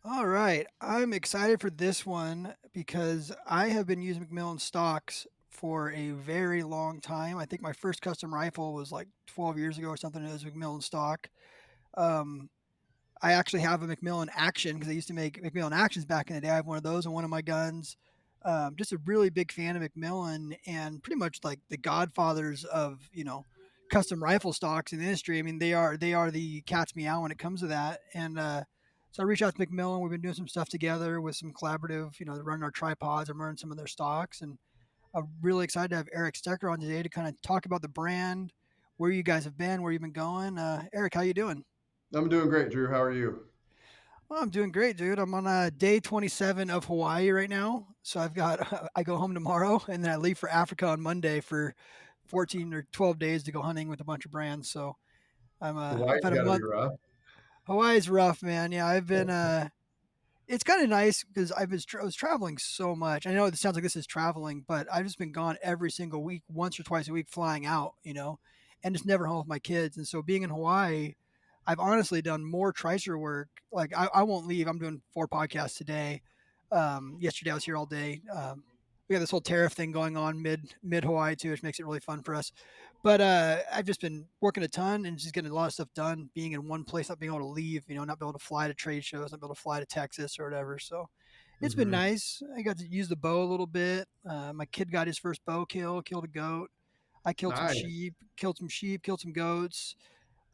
All right. I'm excited for this one because I have been using McMillan stocks for a very long time. I think my first custom rifle was like 12 years ago or something. It was McMillan stock. Um, I actually have a McMillan Action because I used to make McMillan Actions back in the day. I have one of those on one of my guns. Just a really big fan of McMillan and pretty much like the godfathers of custom rifle stocks in the industry. I mean, they are the cat's meow when it comes to that. And so I reached out to McMillan. We've been doing some stuff together with some collaborative, running our tripods and running some of their stocks. And I'm really excited to have Eric Stecker on today to kind of talk about the brand, where you guys have been, where you've been going. Eric, how you doing? I'm doing great, Drew. How are you? Well, I'm doing great, dude. I'm on day 27 of Hawaii right now. So I've got, I go home tomorrow and then I leave for Africa on Monday for 14 or 12 days to go hunting with a bunch of brands. So I've Hawaii's had a got to be month. rough. Hawaii's rough, man. Yeah, it's kind of nice because I was traveling so much. I know it sounds like this is traveling, but I've just been gone every single week, once or twice a week, flying out, and just never home with my kids. And so being in Hawaii, I've honestly done more Tricer work. Like I won't leave. I'm doing 4 podcasts today. Yesterday I was here all day. We got this whole tariff thing going on mid Hawaii too, which makes it really fun for us. But I've just been working a ton and just getting a lot of stuff done, being in one place, not being able to leave, not be able to fly to trade shows, not be able to fly to Texas or whatever. So it's been Hmm. nice. I got to use the bow a little bit. My kid got his first bow kill, killed a goat. I Nice. killed some goats.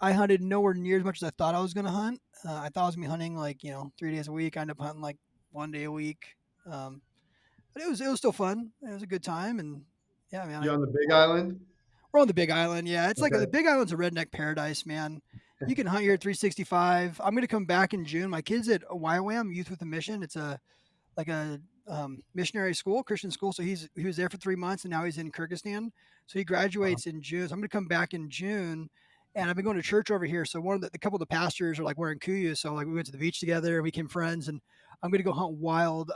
I hunted nowhere near as much as I thought I was going to hunt. I thought I was going to be hunting like, 3 days a week. I ended up hunting like one day a week. Um, but it was still fun. It was a good time. And yeah, man, You on the Big Island? we're on the Big Island. Yeah, it's like the Okay. Big Island's a redneck paradise, man. You can hunt here at 365. I'm gonna come back in June. My kid's at YWAM Youth with a Mission. It's a like a missionary school, Christian school. So he was there for 3 months, and now he's in Kyrgyzstan. So he Uh, graduates in June. So I'm gonna come back in June, and I've been going to church over here. So one of the couple of the pastors are like wearing kuyus. So like we went to the beach together, we became friends, and I'm gonna go hunt wild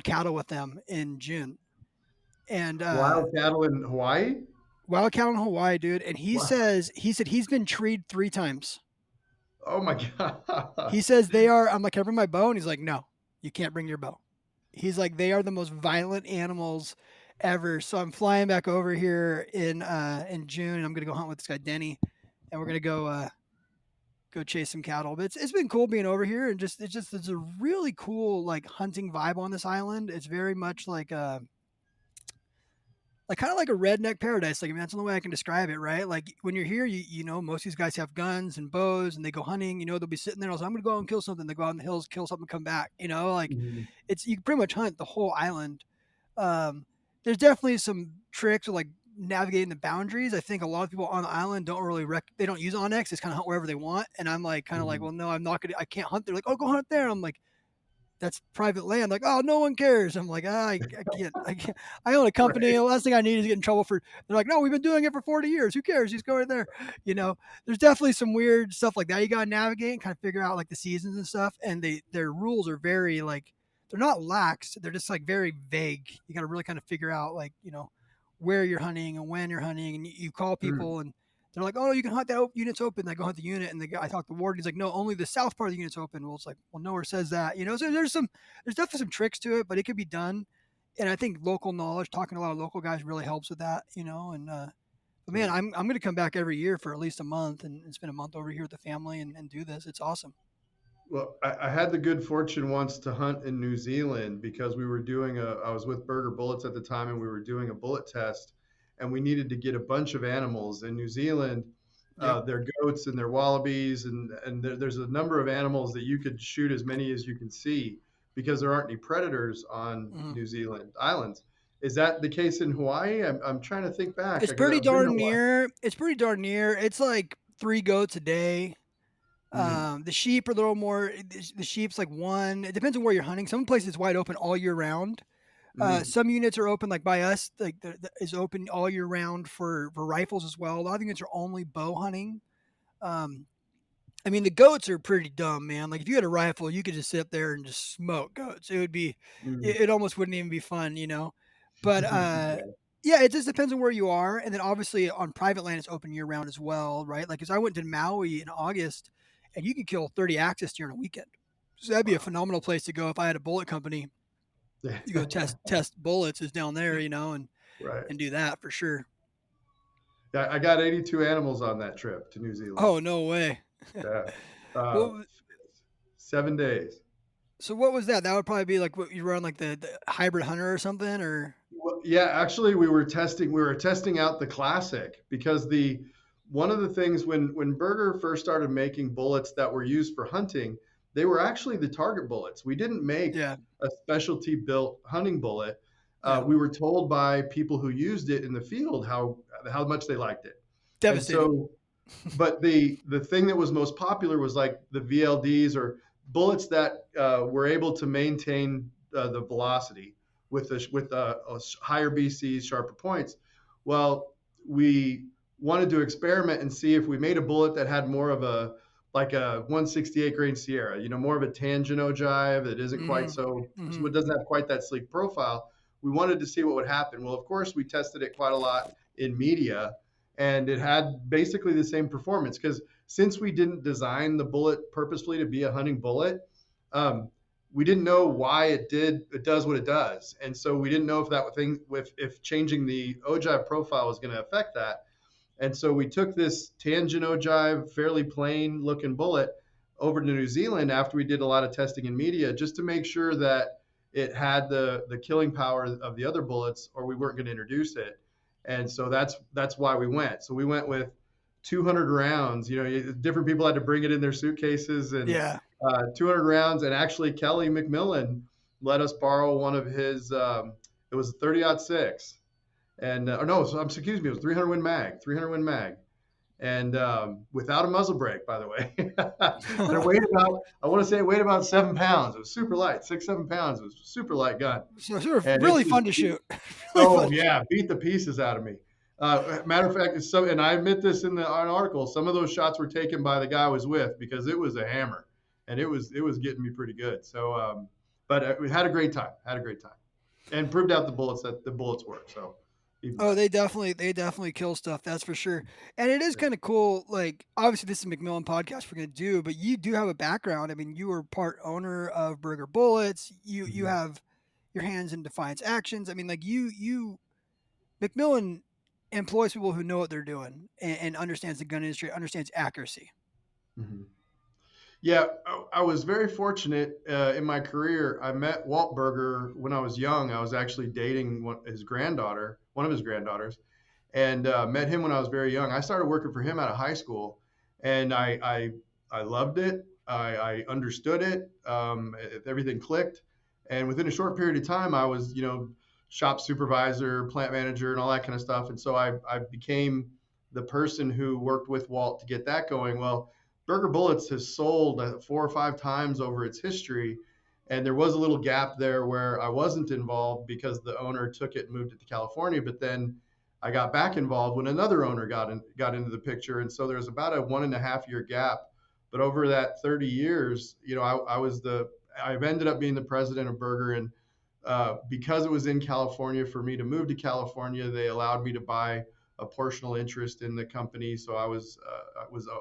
cattle with them in June. And Wild cattle in Hawaii? wild cattle in Hawaii, dude. And Wow. he said he's been treed 3 times. Oh my He God. says they are. I'm like, can I bring my bow? And he's like, no, you can't bring your bow. He's like, they are the most violent animals ever. So I'm flying back over here in June. And I'm gonna go hunt with this guy Denny, and we're gonna go chase some cattle. But it's been cool being over here, and it's a really cool like hunting vibe on this island. It's very much like kind of like a redneck paradise. Like I mean, that's the only way I can describe it, right? Like when you're here, most of these guys have guns and bows, and they go hunting. They'll be sitting there. And I'm going to go out and kill something. They go out in the hills, kill something, come back. Like Mhm. it's you can pretty much hunt the whole island. Um, there's definitely some tricks with like navigating the boundaries. I think a lot of people on the island don't really they don't use Onyx. It's kind of hunt wherever they want. And I'm like kind of like, Mhm. well, no, I'm not gonna. I can't hunt there. Like, oh, go hunt there. I'm like, that's private land. Like, oh, no one cares. I'm like, I can't, I can't. I own a company. Right. The last thing I need is get in trouble for. They're like, no, we've been doing it for 40 years. Who cares? He's going there. There's definitely some weird stuff like that. You gotta navigate and kind of figure out like the seasons and stuff. And their rules are very like they're not lax. They're just like very vague. You gotta really kind of figure out like where you're hunting and when you're hunting, and you call Mm. people and they're like, "Oh, no, you can hunt that unit's open." I go hunt the unit, and the guy I talked to the warden. He's like, "No, only the south part of the unit's open." Well, it's like, well, nowhere says that, So there's definitely some tricks to it, but it could be done. And I think local knowledge, talking to a lot of local guys, really helps with that. But man, Yeah. I'm going to come back every year for at least a month and spend a month over here with the family and do this. It's awesome. Well, I had the good fortune once to hunt in New Zealand because I was with Burger Bullets at the time and we were doing a bullet test and we needed to get a bunch of animals. In New Zealand, Yep. their goats and their wallabies, and there's a number of animals that you could shoot as many as you can see because there aren't any predators on Mhm. New Zealand islands. Is that the case in Hawaii? I'm trying to think back It's because pretty I've been to darn Hawaii. near. It's pretty darn near. It's like 3 goats a day. Mm, The sheep are a little more. The sheep's like one. It depends on where you're hunting. Some places it's wide open all year round. mm, Some units are open, like by us, like is open all year round for rifles as well. A lot of units are only bow hunting. Um, I mean, the goats are pretty dumb, man. Like if you had a rifle, you could just sit up there and just smoke goats. It would be, mm. it almost wouldn't even be fun. But Yeah. yeah, it just depends on where you are, and then obviously on private land, it's open year round as well, right? Like, because I went to Maui in August, and you could kill 30 axis during a weekend. So that'd be a Wow. phenomenal place to go if I had a bullet company. You go test bullets is down there, Right. and do that for sure. Yeah, I got 82 animals on that trip to New Zealand. Oh, no way. Yeah. Uh, Well, 7 days. so what was that? That would probably be like what you run like the hybrid hunter or something or Well, yeah, actually, we were testing out the classic because the one of the things when Berger first started making bullets that were used for hunting, they were actually the target bullets. We didn't make yeah, a specialty built hunting bullet. yeah. We were told by people who used it in the field how much they liked it, and Devastating. so but the thing that was most popular was like the VLDs or bullets that were able to maintain the velocity with higher BCs, sharper points. Well, we wanted to experiment and see if we made a bullet that had more of a like a 168 grain Sierra, more of a tangent ogive that isn't quite Mhm. so Mhm. it doesn't have quite that sleek profile. We wanted to see what would happen. Well, of course, we tested it quite a lot in media, and it had basically the same performance because since we didn't design the bullet purposefully to be a hunting bullet, um, we didn't know why it does what it does, and so we didn't know if that thing with if changing the ogive profile was going to affect that. And so we took this tangent ogive, fairly plain looking bullet over to New Zealand after we did a lot of testing in media just to make sure that it had the killing power of the other bullets, or we weren't going to introduce it. And so that's why we went. So we went with 200 rounds. Different people had to bring it in their suitcases and Yeah. 200 rounds. And actually, Kelly McMillan let us borrow one of his. It was a 30-06 and or no, so, excuse me, it was 300 Win Mag, 300 Win Mag, and without a muzzle brake, by the way. And it weighed about, I want to say it weighed about 7 pounds. It was super light, 6, 7 pounds. It was a super light gun, So sort of and it really fun just to shoot. Really oh fun to shoot. yeah, beat the pieces out of me. Matter of fact, and I admit this in the article, some of those shots were taken by the guy I was with because it was a hammer, and it was getting me pretty good. So, but we had a great time, and proved out the bullets work. So even Oh, better. they definitely kill stuff, that's for sure. And it is kinda cool, like, obviously, this is a McMillan podcast we're gonna do, but you do have a background. I mean, you were part owner of Burger Bullets. You Mhm. have your hands in Defiance Actions. I mean, like, you McMillan employs people who know what they're doing and understands the gun industry, understands accuracy. Mhm. Yeah, I was very fortunate in my career. I met Walt Berger when I was young. I was actually dating one of his granddaughters, and met him when I was very young. I started working for him out of high school, and I loved it. I understood it. Everything clicked, and within a short period of time, I was shop supervisor, plant manager, and all that kind of stuff. And so I became the person who worked with Walt to get that going. Well, Burger Bullets has sold 4 or 5 times over its history. And there was a little gap there where I wasn't involved because the owner took it and moved it to California. But then I got back involved when another owner got into the picture. And so there was about a 1.5 year gap. But over that 30 years, I've ended up being the president of Burger. And because it was in California, for me to move to California, they allowed me to buy a portional interest in the company. So I was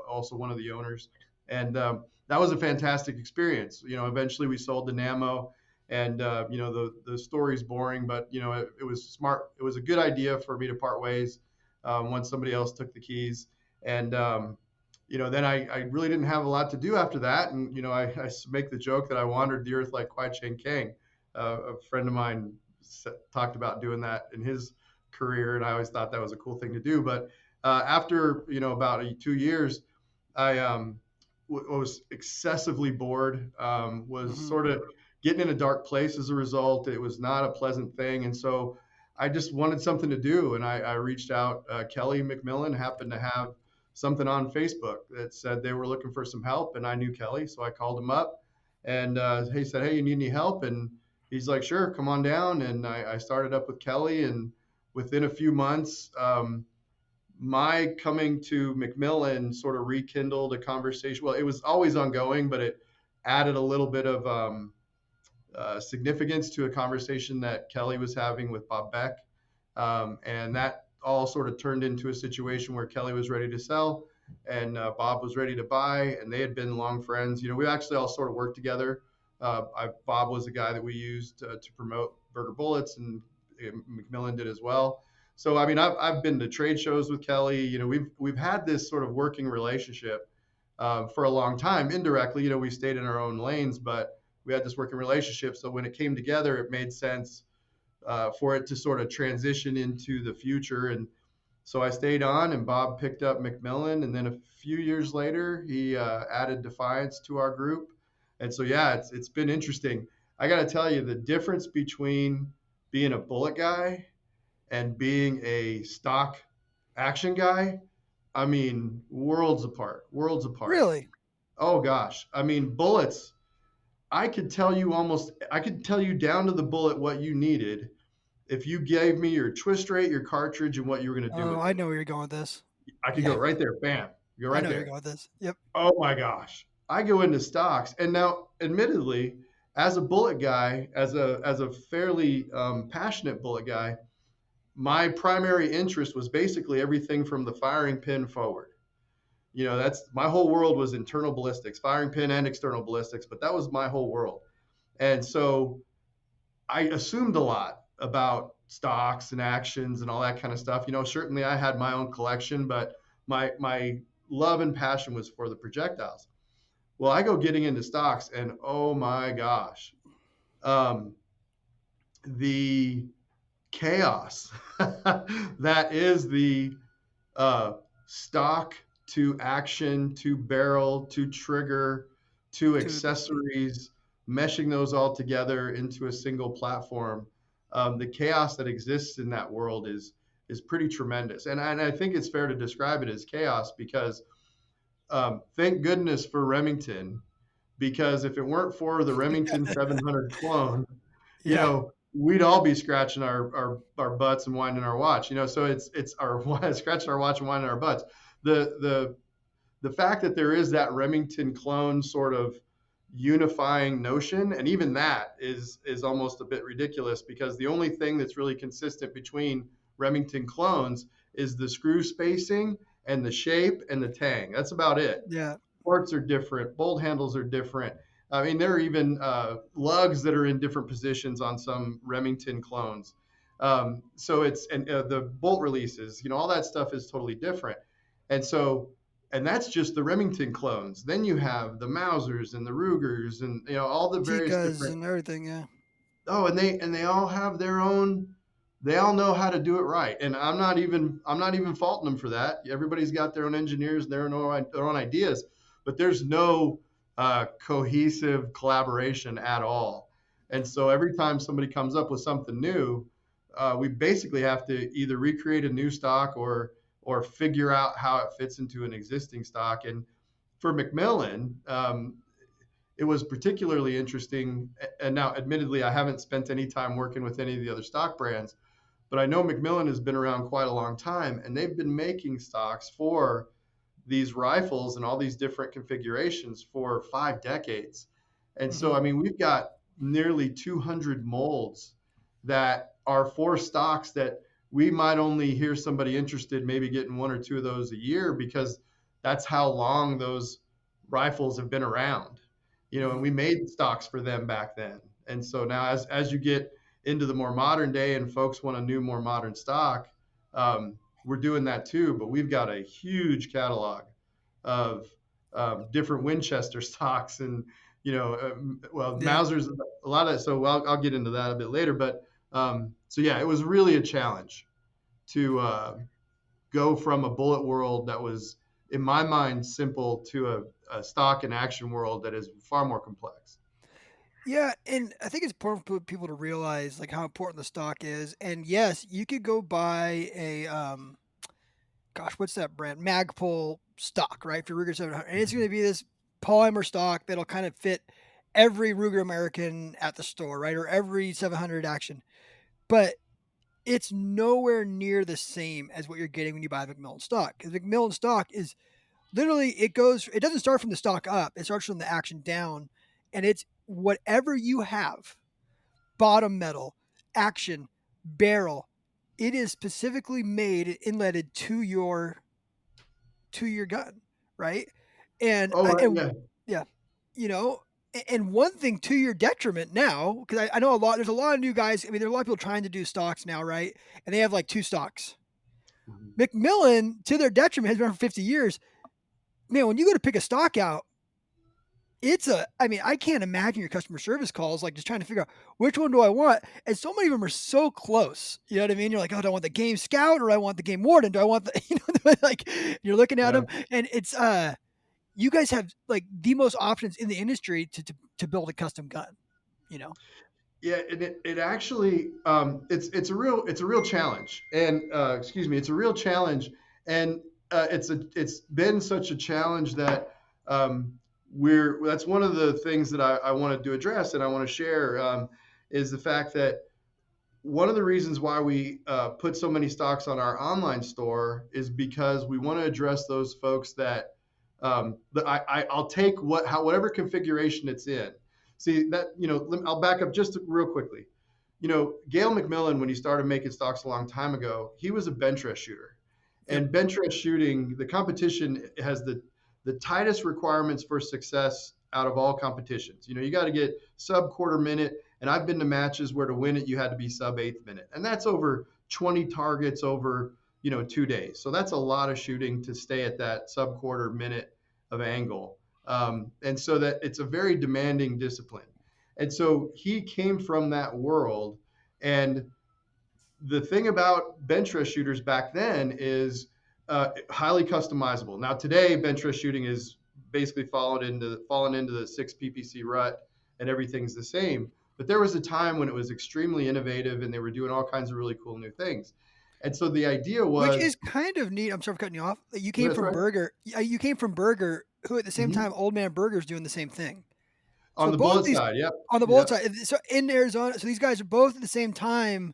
also one of the owners, and that was a fantastic experience. Eventually we sold the Namo, and the story's boring, but it was smart. It was a good idea for me to part ways once somebody else took the keys, and then I really didn't have a lot to do after that, and I make the joke that I wandered the earth like Kwai Chang Kang. A friend of mine talked about doing that in his career, and I always thought that was a cool thing to do. But after about 2 years, I was excessively bored. Was Mhm. sort of getting in a dark place as a result. It was not a pleasant thing, and so I just wanted something to do, and I reached out. Kelly McMillan happened to have something on Facebook that said they were looking for some help, and I knew Kelly, so I called him up, and he said, "Hey, you need any help?" And he's like, "Sure, come on down." And I started up with Kelly, and within a few months, my coming to McMillan sort of rekindled a conversation. Well, it was always ongoing, but it added a little bit of significance to a conversation that Kelly was having with Bob Beck. And that all sort of turned into a situation where Kelly was ready to sell and Bob was ready to buy, and they had been long friends. We actually all sort of worked together Bob was the guy that we used to promote Burger Bullets, and McMillan did as well. So I mean, I've been to trade shows with Kelly. You know, we've had this sort of working relationship for a long time. Indirectly, you know, we stayed in our own lanes, but we had this working relationship. So when it came together, it made sense for it to sort of transition into the future. And so I stayed on, and Bob picked up McMillan, and then a few years later, he added Defiance to our group. And so yeah, it's been interesting. I got to tell you, the difference between being a bullet guy and being a stock action guy, I mean, worlds apart, worlds apart. Really? Oh gosh, I mean, bullets. I could tell you down to the bullet what you needed if you gave me your twist rate, your cartridge, and what you were going to do Oh, with I it. know where you're going with this. I could go Yeah, right there, bam, go I right know where you're there. going with this. Yep. Oh my gosh. I go into stocks, and now, admittedly, as a bullet guy, as a fairly passionate bullet guy, my primary interest was basically everything from the firing pin forward. You know, that's my whole world was internal ballistics, firing pin and external ballistics, but that was my whole world. And so I assumed a lot about stocks and actions and all that kind of stuff. You know, certainly I had my own collection, but my love and passion was for the projectiles. Well, I go getting into stocks, and oh my gosh, um, the chaos that is the uh, stock to action to barrel to trigger to Dude, accessories, meshing those all together into a single platform. The chaos that exists in that world is pretty tremendous, and I think it's fair to describe it as chaos because thank goodness for Remington, because if it weren't for the Remington 700 clone, you yeah. know, we'd all be scratching our butts and winding our watch. You know, so it's our scratching our watch and winding our butts. The the the fact that there is that Remington clone sort of unifying notion, and even that is almost a bit ridiculous because the only thing that's really consistent between Remington clones is the screw spacing and the shape and the tang. That's about it. Yeah. Ports are different, bolt handles are different. I mean, there are even lugs that are in different positions on some Remington clones. So it's and the bolt releases, you know, all that stuff is totally different. And so, and that's just the Remington clones. Then you have the Mausers and the Rugers, and you know all the various Tikas different. and everything. Yeah. Oh, and they all have their own. They all know how to do it right, and I'm not even faulting them for that. Everybody's got their own engineers, their own ideas, but there's no cohesive collaboration at all. And so every time somebody comes up with something new, we basically have to either recreate a new stock or figure out how it fits into an existing stock. And for McMillan, it was particularly interesting. And now, admittedly, I haven't spent any time working with any of the other stock brands, but I know McMillan has been around quite a long time, and they've been making stocks for these rifles and all these different configurations for 5 decades. And so, Hmm. I mean, we've got nearly 200 molds that are for stocks that we might only hear somebody interested maybe getting one or two of those a year because that's how long those rifles have been around. You know, and Hmm. we made stocks for them back then. And so now, as you get into the more modern day and folks want a new, more modern stock, we're doing that too. But we've got a huge catalog of different Winchester stocks, and you know, well, Yeah. Mauser's a lot of. So I'll get into that a bit later. But so yeah, it was really a challenge to go from a bullet world that was, in my mind, simple to a stock and action world that is far more complex. Yeah, and I think it's important for people to realize like how important the stock is. And yes, you could go buy a gosh, what's that brand? Magpul stock, right? For Ruger 700. And it's going to be this polymer stock that'll kind of fit every Ruger American at the store, right? Or every 700 action. But it's nowhere near the same as what you're getting when you buy McMillan stock. Because McMillan stock is literally, it doesn't start from the stock up, it starts from the action down. And it's whatever you have, bottom metal, action, barrel, it is specifically made and inletted to your gun, right? And Oh, I right, and yeah. yeah, you know. And one thing to your detriment now, because I know there's a lot of new guys. I mean, there are a lot of people trying to do stocks now, right? And they have like two stocks. Mhm. McMillan, to their detriment, has been around for 50 years. Man, when you go to pick a stock out, I mean, I can't imagine your customer service calls, like, just trying to figure out which one do I want, and so many of them are so close, you know what I mean? You're like, "Oh, do I want the game scout or I want the game warden? Do I want the" like, you're looking at Yeah. them, and you guys have, like, the most options in the industry to build a custom gun, you know? Yeah, and it actually it's a real challenge, and excuse me, it's a real challenge, and it's been such a challenge that we're that's one of the things that I wanted to address and I want to share is the fact that one of the reasons why we put so many stocks on our online store is because we want to address those folks that I'll take whatever configuration it's in. See that I'll back up just real quickly. Gail McMillan, when he started making stocks a long time ago, he was a bench rest shooter, Yep. and bench rest shooting, the competition has the tightest requirements for success out of all competitions. You got to get sub quarter minute, and I've been to matches where to win it you had to be sub eighth minute, and that's over 20 targets over 2 days. So that's a lot of shooting to stay at that sub quarter minute of angle, and so that it's a very demanding discipline. And so he came from that world, and the thing about bench rest shooters back then is highly customizable. Now today, bench rest shooting is basically fallen into the six PPC rut, and everything's the same. But there was a time when it was extremely innovative, and they were doing all kinds of really cool new things. And so the idea Which is was, kind of neat. I'm sorry for cutting you off. that's right. You came from Burger, who at the same Hmm. time, Old Man Burger's doing the same thing. On So the both bullet these side, yep, on the bullet yep, side, so in Arizona, so these guys are both at the same time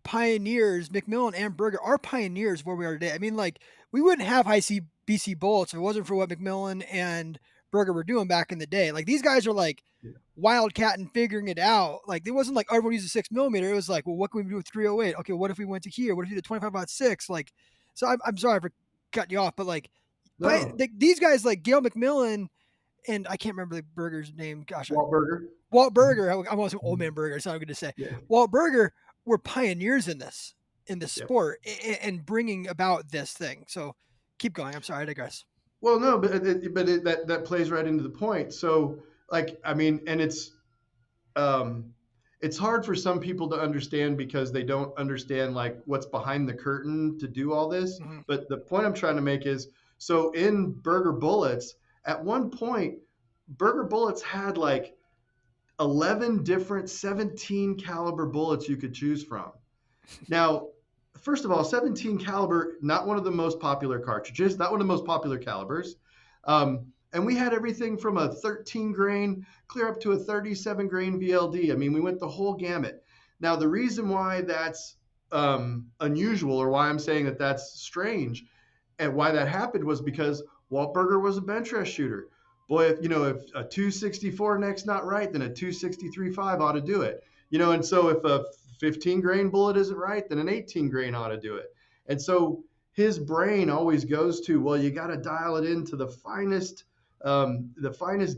pioneers. McMillan and Burger are pioneers where we are today. I mean, like, we wouldn't have high C BC bullets if it wasn't for what McMillan and Burger were doing back in the day. Like, these guys are like yeah. wildcat and figuring it out. Like, it wasn't like everyone uses 6 millimeter. It was like, well, what can we do with 308? Okay, what if we went to here? What if we did 25-06? Like, so I'm sorry for cutting you off, but like, No, these guys like Gail McMillan and I can't remember the burger's name. Gosh, Walt Burger. Walt Mhm. Burger. I want to say Old Mhm. Man Burger. It's not good to say. Yeah, Walt Burger were pioneers in this yeah. sport and bringing about this thing. So keep going. I'm sorry, I digress. Well, no, that plays right into the point. So, like, I mean, and um, it's hard for some people to understand because they don't understand like what's behind the curtain to do all this. Hmm. But the point I'm trying to make is, so in Burger Bullets, at one point, Burger Bullets had like 11 different 17 caliber bullets you could choose from. Now, first of all, 17 caliber, not one of the most popular cartridges, not one of the most popular calibers. And we had everything from a 13 grain clear up to a 37 grain VLD. I mean, we went the whole gamut. Now, the reason why that's unusual, or why I'm saying that that's strange, and why that happened was because Walt Berger was a bench rest shooter. Boy, if a 264 neck's not right, then a 263.5 ought to do it. And so if a 15 grain bullet isn't right, then an 18 grain ought to do it. And so his brain always goes to, well, you got to dial it into the finest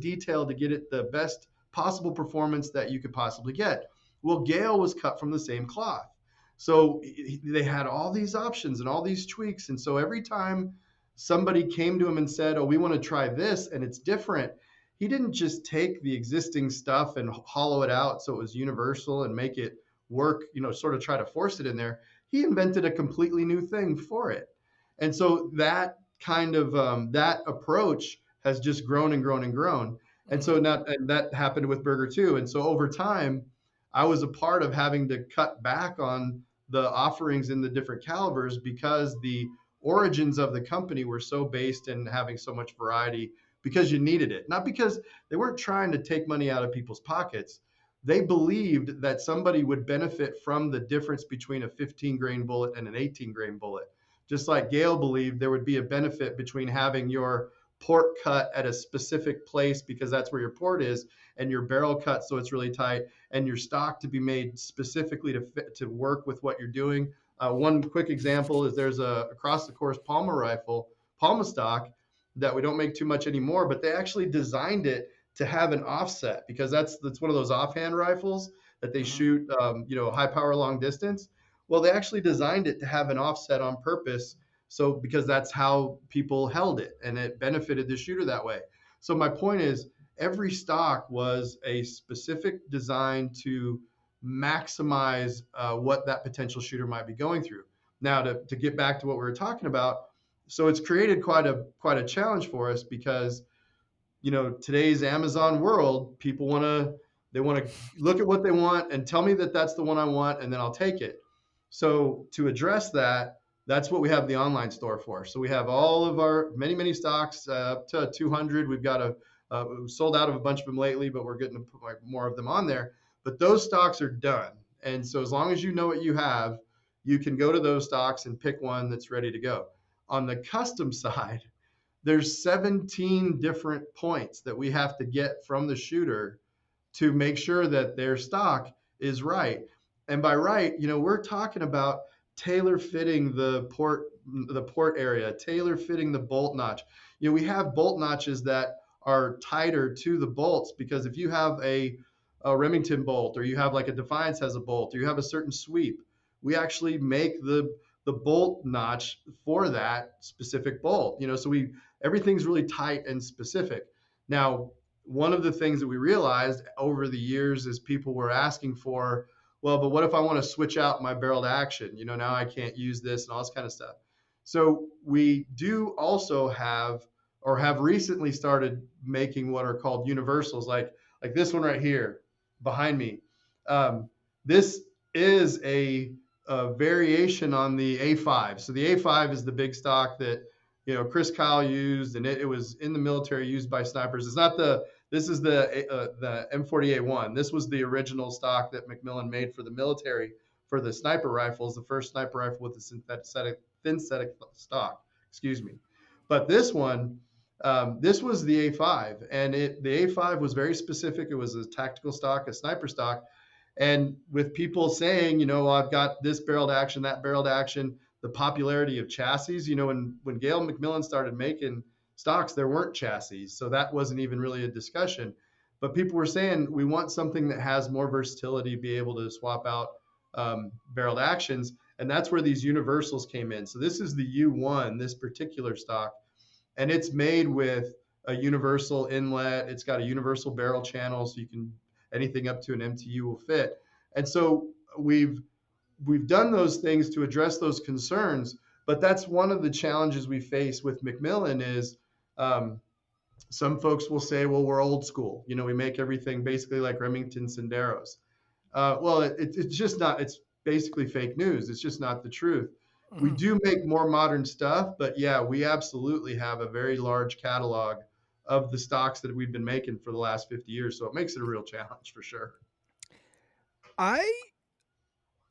detail to get it the best possible performance that you could possibly get. Well, Gale was cut from the same cloth. So they had all these options and all these tweaks. And so every time somebody came to him and said, oh, we want to try this and it's different, he didn't just take the existing stuff and hollow it out so it was universal and make it work, sort of try to force it in there. He invented a completely new thing for it. And so that kind of that approach has just grown and grown and grown. And Hmm. so now, and that happened with Burger too. And so over time, I was a part of having to cut back on the offerings in the different calibers because the origins of the company were so based in having so much variety because you needed it, not because they weren't trying to take money out of people's pockets. They believed that somebody would benefit from the difference between a 15 grain bullet and an 18 grain bullet. Just like Gail believed there would be a benefit between having your port cut at a specific place because that's where your port is, and your barrel cut so it's really tight, and your stock to be made specifically to work with what you're doing. One quick example is there's a across the course Palma rifle, Palma stock, that we don't make too much anymore, but they actually designed it to have an offset because that's one of those offhand rifles that they Mhm. shoot, high power long distance. Well, they actually designed it to have an offset on purpose. So because that's how people held it and it benefited the shooter that way. So my point is every stock was a specific design to maximize what that potential shooter might be going through. Now, to get back to what we were talking about, so it's created quite a challenge for us because today's Amazon world, people want to look at what they want and tell me that that's the one I want, and then I'll take it. So to address that, that's what we have the online store for. So we have all of our many stocks up to 200. We've got we've sold out of a bunch of them lately, but we're getting to put more of them on there. But those stocks are done, and so as long as you know what you have, you can go to those stocks and pick one that's ready to go. On the custom side, there's 17 different points that we have to get from the shooter to make sure that their stock is right. And by right, we're talking about tailor fitting the port area, tailor fitting the bolt notch. We have bolt notches that are tighter to the bolts because if you have a Remington bolt or you have like a Defiance has a bolt or you have a certain sweep, we actually make the bolt notch for that specific bolt. So everything's really tight and specific. Now, one of the things that we realized over the years is people were asking for, well, but what if I want to switch out my barrel to action? Now I can't use this and all this kind of stuff. So we do also have or have recently started making what are called universals, like this one right here behind me. This is a variation on the A5. So the A5 is the big stock that Chris Kyle used, and it was in the military used by snipers. It's not the This is the M48-1. This was the original stock that McMillan made for the military for the sniper rifles, the first sniper rifle with the synthetic stock. Excuse me. But this one, this was the A5, and the A5 was very specific. It was a tactical stock, a sniper stock, and with people saying, I've got this barrel to action, that barrel to action, the popularity of chassis, when Gail McMillan started making stocks, there weren't chassis. So that wasn't even really a discussion. But people were saying, we want something that has more versatility, be able to swap out barreled actions. And that's where these universals came in. So this is the U1, this particular stock, and it's made with a universal inlet. It's got a universal barrel channel, so you can anything up to an MTU will fit. And so we've done those things to address those concerns. But that's one of the challenges we face with McMillan is um, some folks will say, well, we're old school. We make everything basically like Remington Senderos. Well, it's just not. It's basically fake news. It's just not the truth. We Mhm. do make more modern stuff, but yeah, we absolutely have a very large catalog of the stocks that we've been making for the last 50 years. So it makes it a real challenge for sure. I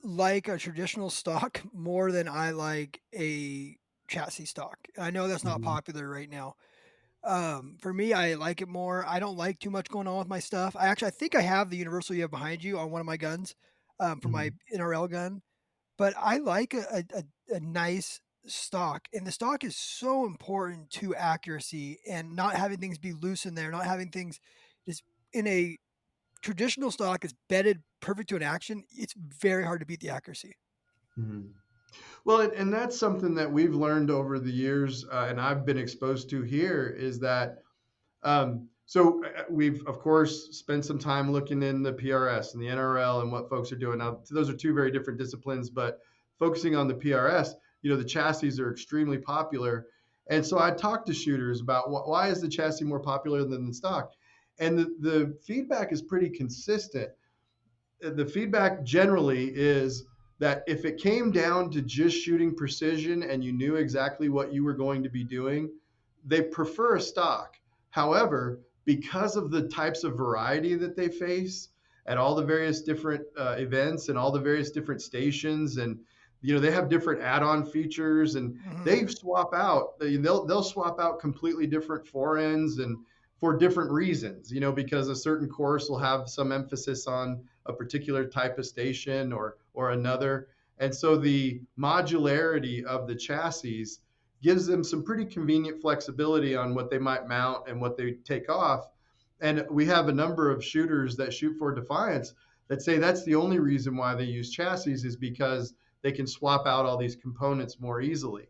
like a traditional stock more than I like a chassis stock. I know that's not Mhm. popular right now. For me, I like it more. I don't like too much going on with my stuff. I think I have the universal you have behind you on one of my guns, for my Mhm. NRL gun. But I like a nice stock, and the stock is so important to accuracy and not having things be loose in there, not having things just in a traditional stock is bedded perfect to an action. It's very hard to beat the accuracy. Mhm. Well, and that's something that we've learned over the years, and I've been exposed to here is that we've of course spent some time looking in the PRS and the NRL and what folks are doing. Now, those are two very different disciplines, but focusing on the PRS, the chassis are extremely popular. And so I talked to shooters about why is the chassis more popular than the stock, and the feedback is pretty consistent. The feedback generally is that if it came down to just shooting precision and you knew exactly what you were going to be doing, they prefer a stock. However, because of the types of variety that they face at all the various different events and all the various different stations, and they have different add-on features, and Mhm. they'll swap out completely different forends and for different reasons. Because a certain course will have some emphasis on a particular type of station or another. And so the modularity of the chassis gives them some pretty convenient flexibility on what they might mount and what they take off. And we have a number of shooters that shoot for Defiance that say that's the only reason why they use chassis is because they can swap out all these components more easily.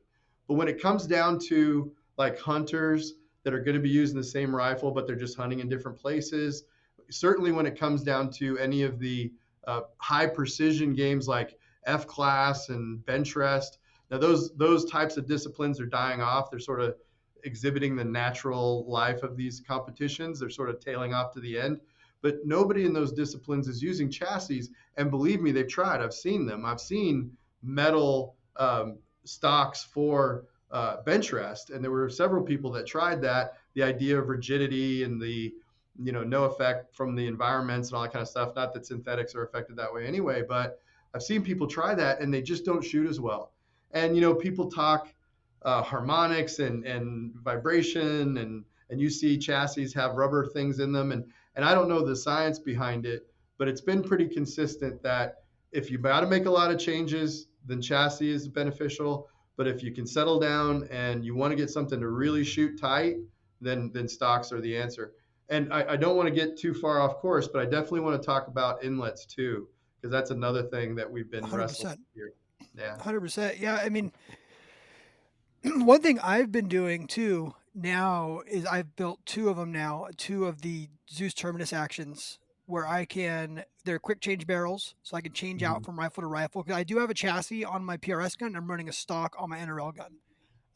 But when it comes down to like hunters that are going to be using the same rifle, but they're just hunting in different places, certainly when it comes down to any of the high precision games like F class and bench rest, now those types of disciplines are dying off. They're sort of exhibiting the natural life of these competitions. They're sort of tailing off to the end. But nobody in those disciplines is using chassis. And believe me, they've tried. I've seen them. I've seen metal stocks for bench rest, and there were several people that tried that. The idea of rigidity and the no effect from the environments and all that kind of stuff. Not that synthetics are affected that way anyway, but I've seen people try that and they just don't shoot as well. And people talk harmonics and vibration and you see chassis have rubber things in them and I don't know the science behind it, but it's been pretty consistent that if you got to make a lot of changes, then chassis is beneficial. But if you can settle down and you want to get something to really shoot tight, then stocks are the answer. And I don't want to get too far off course, but I definitely want to talk about inlets too, because that's another thing that we've been wrestling 100%. here. Yeah. 100%. Yeah. I mean, one thing I've been doing too now is I've built two of them now, two of the Zeus Terminus actions where they're quick change barrels, so I can change out Mm-hmm. from rifle to rifle. Because I do have a chassis on my PRS gun, and I'm running a stock on my NRL gun.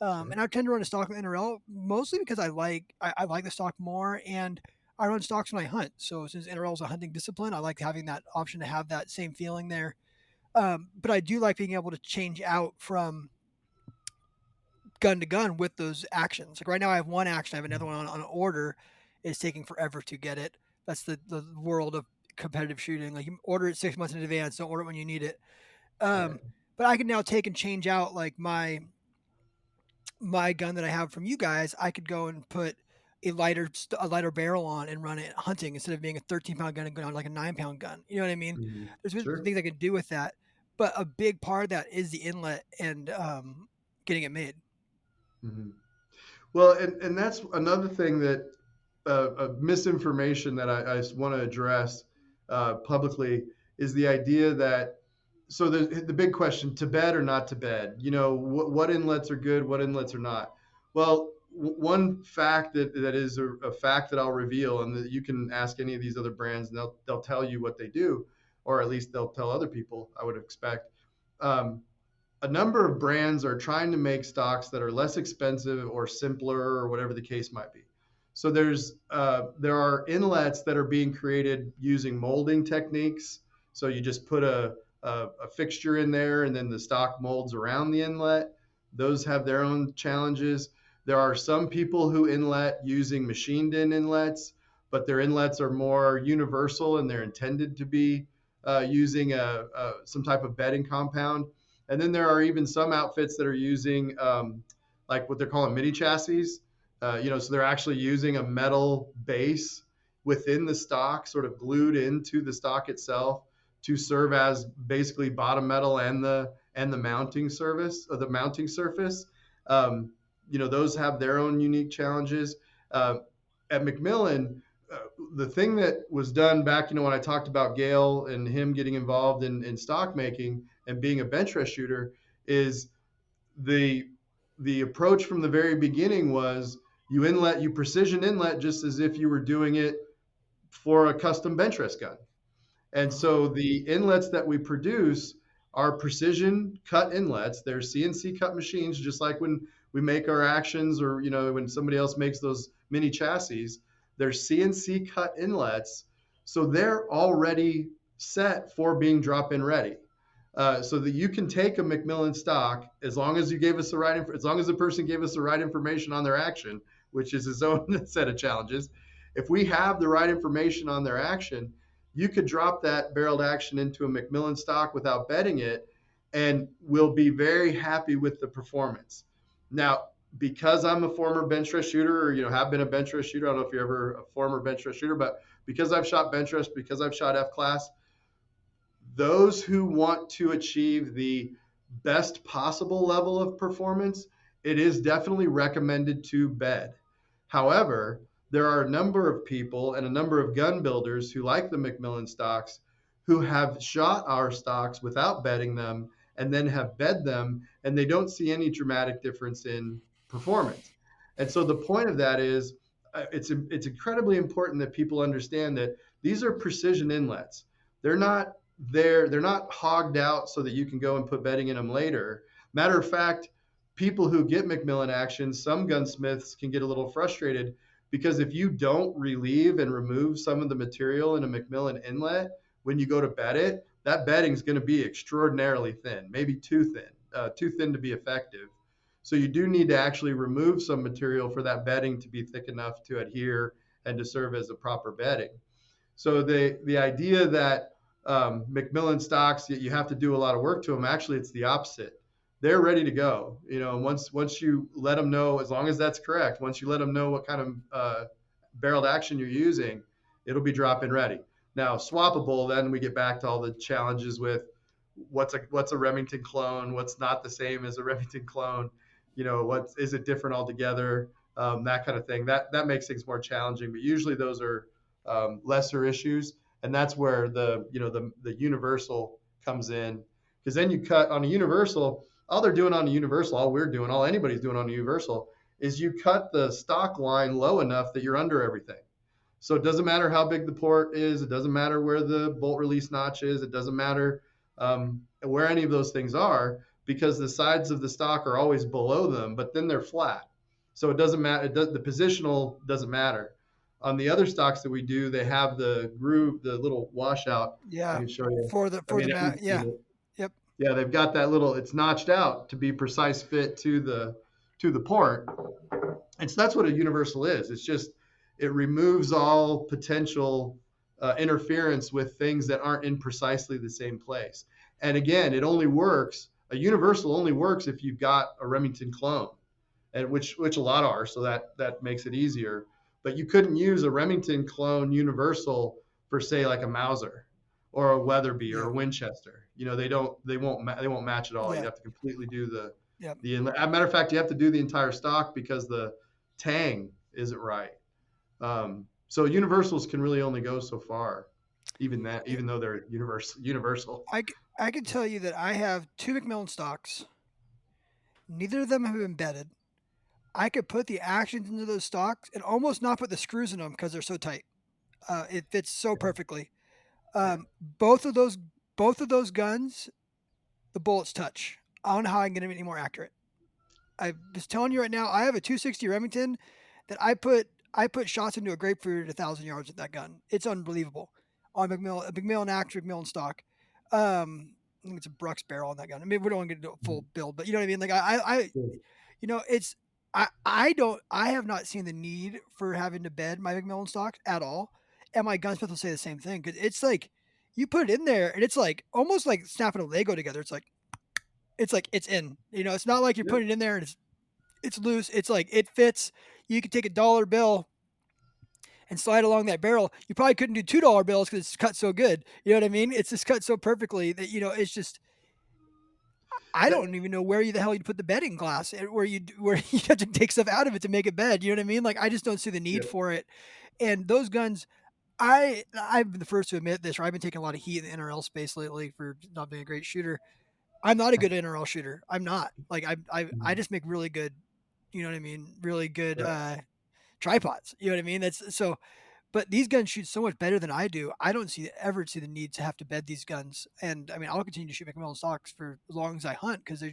Okay. And I tend to run a stock on NRL mostly because I like the stock more, and I run stocks when I hunt. So since NRL is a hunting discipline, I like having that option to have that same feeling there. But I do like being able to change out from gun to gun with those actions. Like right now, I have one action, I have another one on order. It's taking forever to get it. That's the world of competitive shooting. Like you order it 6 months in advance, don't order it when you need it. Right. But I can now take and change out like my gun that I have from you guys. I could go and put a lighter barrel on and run it hunting instead of being a 13-pound gun and going on like a 9-pound gun. You know what I mean? Mm-hmm. There's Sure. things I can do with that, but a big part of that is the inlet and getting it made. Mm-hmm. Well, and that's another thing that misinformation that I want to address publicly is the idea that so the big question to bed or not to bed. What inlets are good, what inlets are not. Well, one fact that is a fact that I'll reveal, and that you can ask any of these other brands, and they'll tell you what they do, or at least they'll tell other people. I would expect. Um, a number of brands are trying to make stocks that are less expensive or simpler or whatever the case might be. So there are inlets that are being created using molding techniques. So you just put a fixture in there and then the stock molds around the inlet. Those have their own challenges. There are some people who inlet using machined in inlets, but their inlets are more universal and they're intended to be using some type of bedding compound. And then there are even some outfits that are using like what they're calling mini chassis. So they're actually using a metal base within the stock, sort of glued into the stock itself, to serve as basically bottom metal and the mounting service or the mounting surface. Those have their own unique challenges. At McMillan, the thing that was done back, when I talked about Gale and him getting involved in stock making and being a bench rest shooter, is the the approach from the very beginning was you precision inlet just as if you were doing it for a custom bench rest gun. And Mhm. so the inlets that we produce are precision cut inlets. They're CNC cut machines, just like when we make our actions or, when somebody else makes those mini chassis, they're CNC cut inlets. So they're already set for being drop in ready. So that you can take a McMillan stock as long as you gave us the right, as long as the person gave us the right information on their action, which is his own set of challenges. If we have the right information on their action, you could drop that barreled action into a McMillan stock without betting it, and we'll be very happy with the performance. Now, because I'm a former bench rest shooter, or have been a bench rest shooter, I don't know if you're ever a former bench rest shooter, but because I've shot bench rest, because I've shot F class, those who want to achieve the best possible level of performance, it is definitely recommended to bed. However, there are a number of people and a number of gun builders who like the McMillan stocks who have shot our stocks without bedding them and then have bed them, and they don't see any dramatic difference in performance. And so the point of that is it's incredibly important that people understand that these are precision inlets. They're not they're not hogged out so that you can go and put bedding in them later. Matter of fact, people who get McMillan action, some gunsmiths can get a little frustrated because if you don't relieve and remove some of the material in a McMillan inlet when you go to bed it, that bedding is going to be extraordinarily thin, maybe too thin to be effective. So you do need to actually remove some material for that bedding to be thick enough to adhere and to serve as a proper bedding. So the idea that McMillan stocks you have to do a lot of work to them, actually it's the opposite. They're ready to go. You know, once you let them know, as long as that's correct, once you let them know what kind of barreled action you're using, it'll be drop in ready. Now swappable, then we get back to all the challenges with what's a Remington clone, what's not the same as a Remington clone, you know, what is it different altogether, that kind of thing. That makes things more challenging. But usually those are lesser issues, and that's where the universal comes in, because then you cut on a universal. All they're doing on a universal, all we're doing, all anybody's doing on a universal, is you cut the stock line low enough that you're under everything. So it doesn't matter how big the port is. It doesn't matter where the bolt release notch is. It doesn't matter where any of those things are, because the sides of the stock are always below them, but then they're flat. So it doesn't matter. The positional doesn't matter. On the other stocks that we do, they have the groove, the little washout. I Yeah, can show you. I for mean, the mat. everyone's Yeah. seen it. Yep. Yeah, they've got that little. It's notched out to be precise fit to the port. And so that's what a universal is. It's just it removes all potential interference with things that aren't in precisely the same place. And again, it only works. A universal only works if you've got a Remington clone, and which a lot are. So that makes it easier. But you couldn't use a Remington clone universal for say like a Mauser or a Weatherby or Yep. a Winchester. You know, they won't match at all. You'd Yep. have to completely do Yep. as a matter of fact, you have to do the entire stock because the tang isn't right. So universals can really only go so far, even though they're universal. I can tell you that I have two McMillan stocks. Neither of them have been bedded. I could put the actions into those stocks and almost not put the screws in them because they're so tight. It fits so perfectly. Yeah, Both of those guns, the bullets touch. I don't know how I can get them any more accurate. I was telling you right now, I have a 260 Remington that I put shots into a grapefruit at 1,000 yards with that gun. It's unbelievable. On McMillan, a McMillan action, McMillan stock. I think it's a Brooks barrel on that gun. I mean, we don't want to get into a full build, but you know what I mean. Like you know, it's I have not seen the need for having to bed my McMillan stocks at all, and my gunsmith will say the same thing because it's like you put it in there and it's like almost like snapping a Lego together. It's like it's in. You know, it's not like you're yeah, putting it in there and it's loose. It's like it fits. You could take a dollar bill and slide along that barrel. You probably couldn't do $2 bills because it's cut so good. You know what I mean? It's just cut so perfectly that it's just I that, don't even know where the hell you'd put the bedding glass where you have to take stuff out of it to make it bed. You know what I mean? Like I just don't see the yeah, need for it. And those guns, I've been the first to admit this. Or I've been taking a lot of heat in the NRL space lately for not being a great shooter. I'm not a good NRL shooter. I'm not. Like I just make really good, you know what I mean? Really good right. tripods. You know what I mean? That's so. But these guns shoot so much better than I do. I don't ever see the need to have to bed these guns. And I mean, I'll continue to shoot McMillan stocks for as long as I hunt because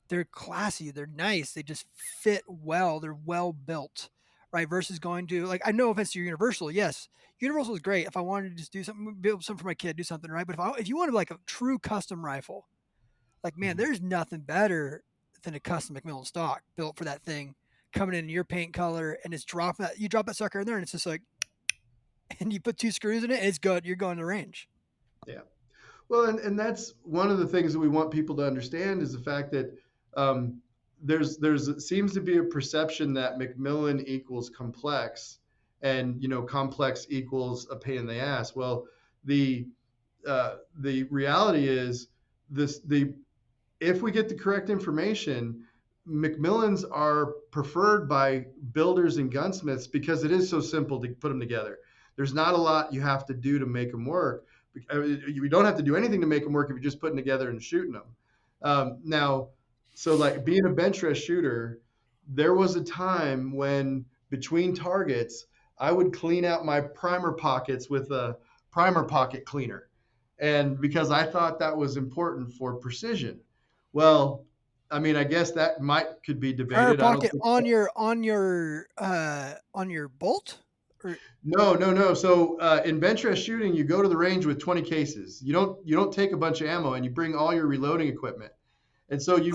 they're classy, they're nice, they just fit well, they're well built, right? Versus going to like I know offense to your Universal, yes, Universal is great. If I wanted to just do something, build something for my kid, do something right. But if you wanted like a true custom rifle, like man, Mhm. there's nothing better than a custom McMillan stock built for that thing, coming in your paint color, and it's dropping that you drop that sucker in there, and it's just like, and you put two screws in it, it's good. You're going to range. Yeah. Well, and that's one of the things that we want people to understand is the fact that um, there's it seems to be a perception that McMillan equals complex, and complex equals a pain in the ass. Well, the the reality is this the if we get the correct information, McMillans are preferred by builders and gunsmiths because it is so simple to put them together. There's not a lot you have to do to make them work. You don't have to do anything to make them work if you're just putting together and shooting them. Now, so like being a bench rest shooter, there was a time when between targets, I would clean out my primer pockets with a primer pocket cleaner. And because I thought that was important for precision. Well, I mean, I guess that might could be Primer debated. I don't pocket think on your bolt? Or no, no, no. So in bench rest shooting, you go to the range with 20 cases. You don't take a bunch of ammo and you bring all your reloading equipment. And so oh, you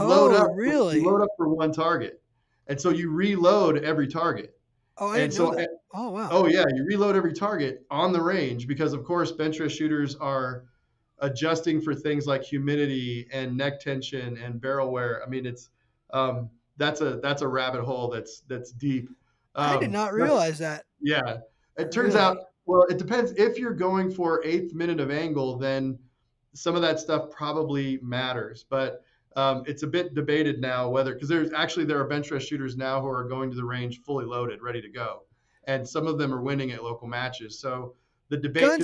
really? load up for one target. And so you reload every target. Oh, I And didn't know so that. Oh, wow. oh yeah, you reload every target on the range because of course bench rest shooters are adjusting for things like humidity and neck tension and barrel wear. I mean, it's that's a rabbit hole that's deep. I did not But realize that. yeah, it turns out. Really? Well, it depends. If you're going for eighth minute of angle, then some of that stuff probably matters. But it's a bit debated now whether because there are bench rest shooters now who are going to the range fully loaded, ready to go, and some of them are winning at local matches. So the debate because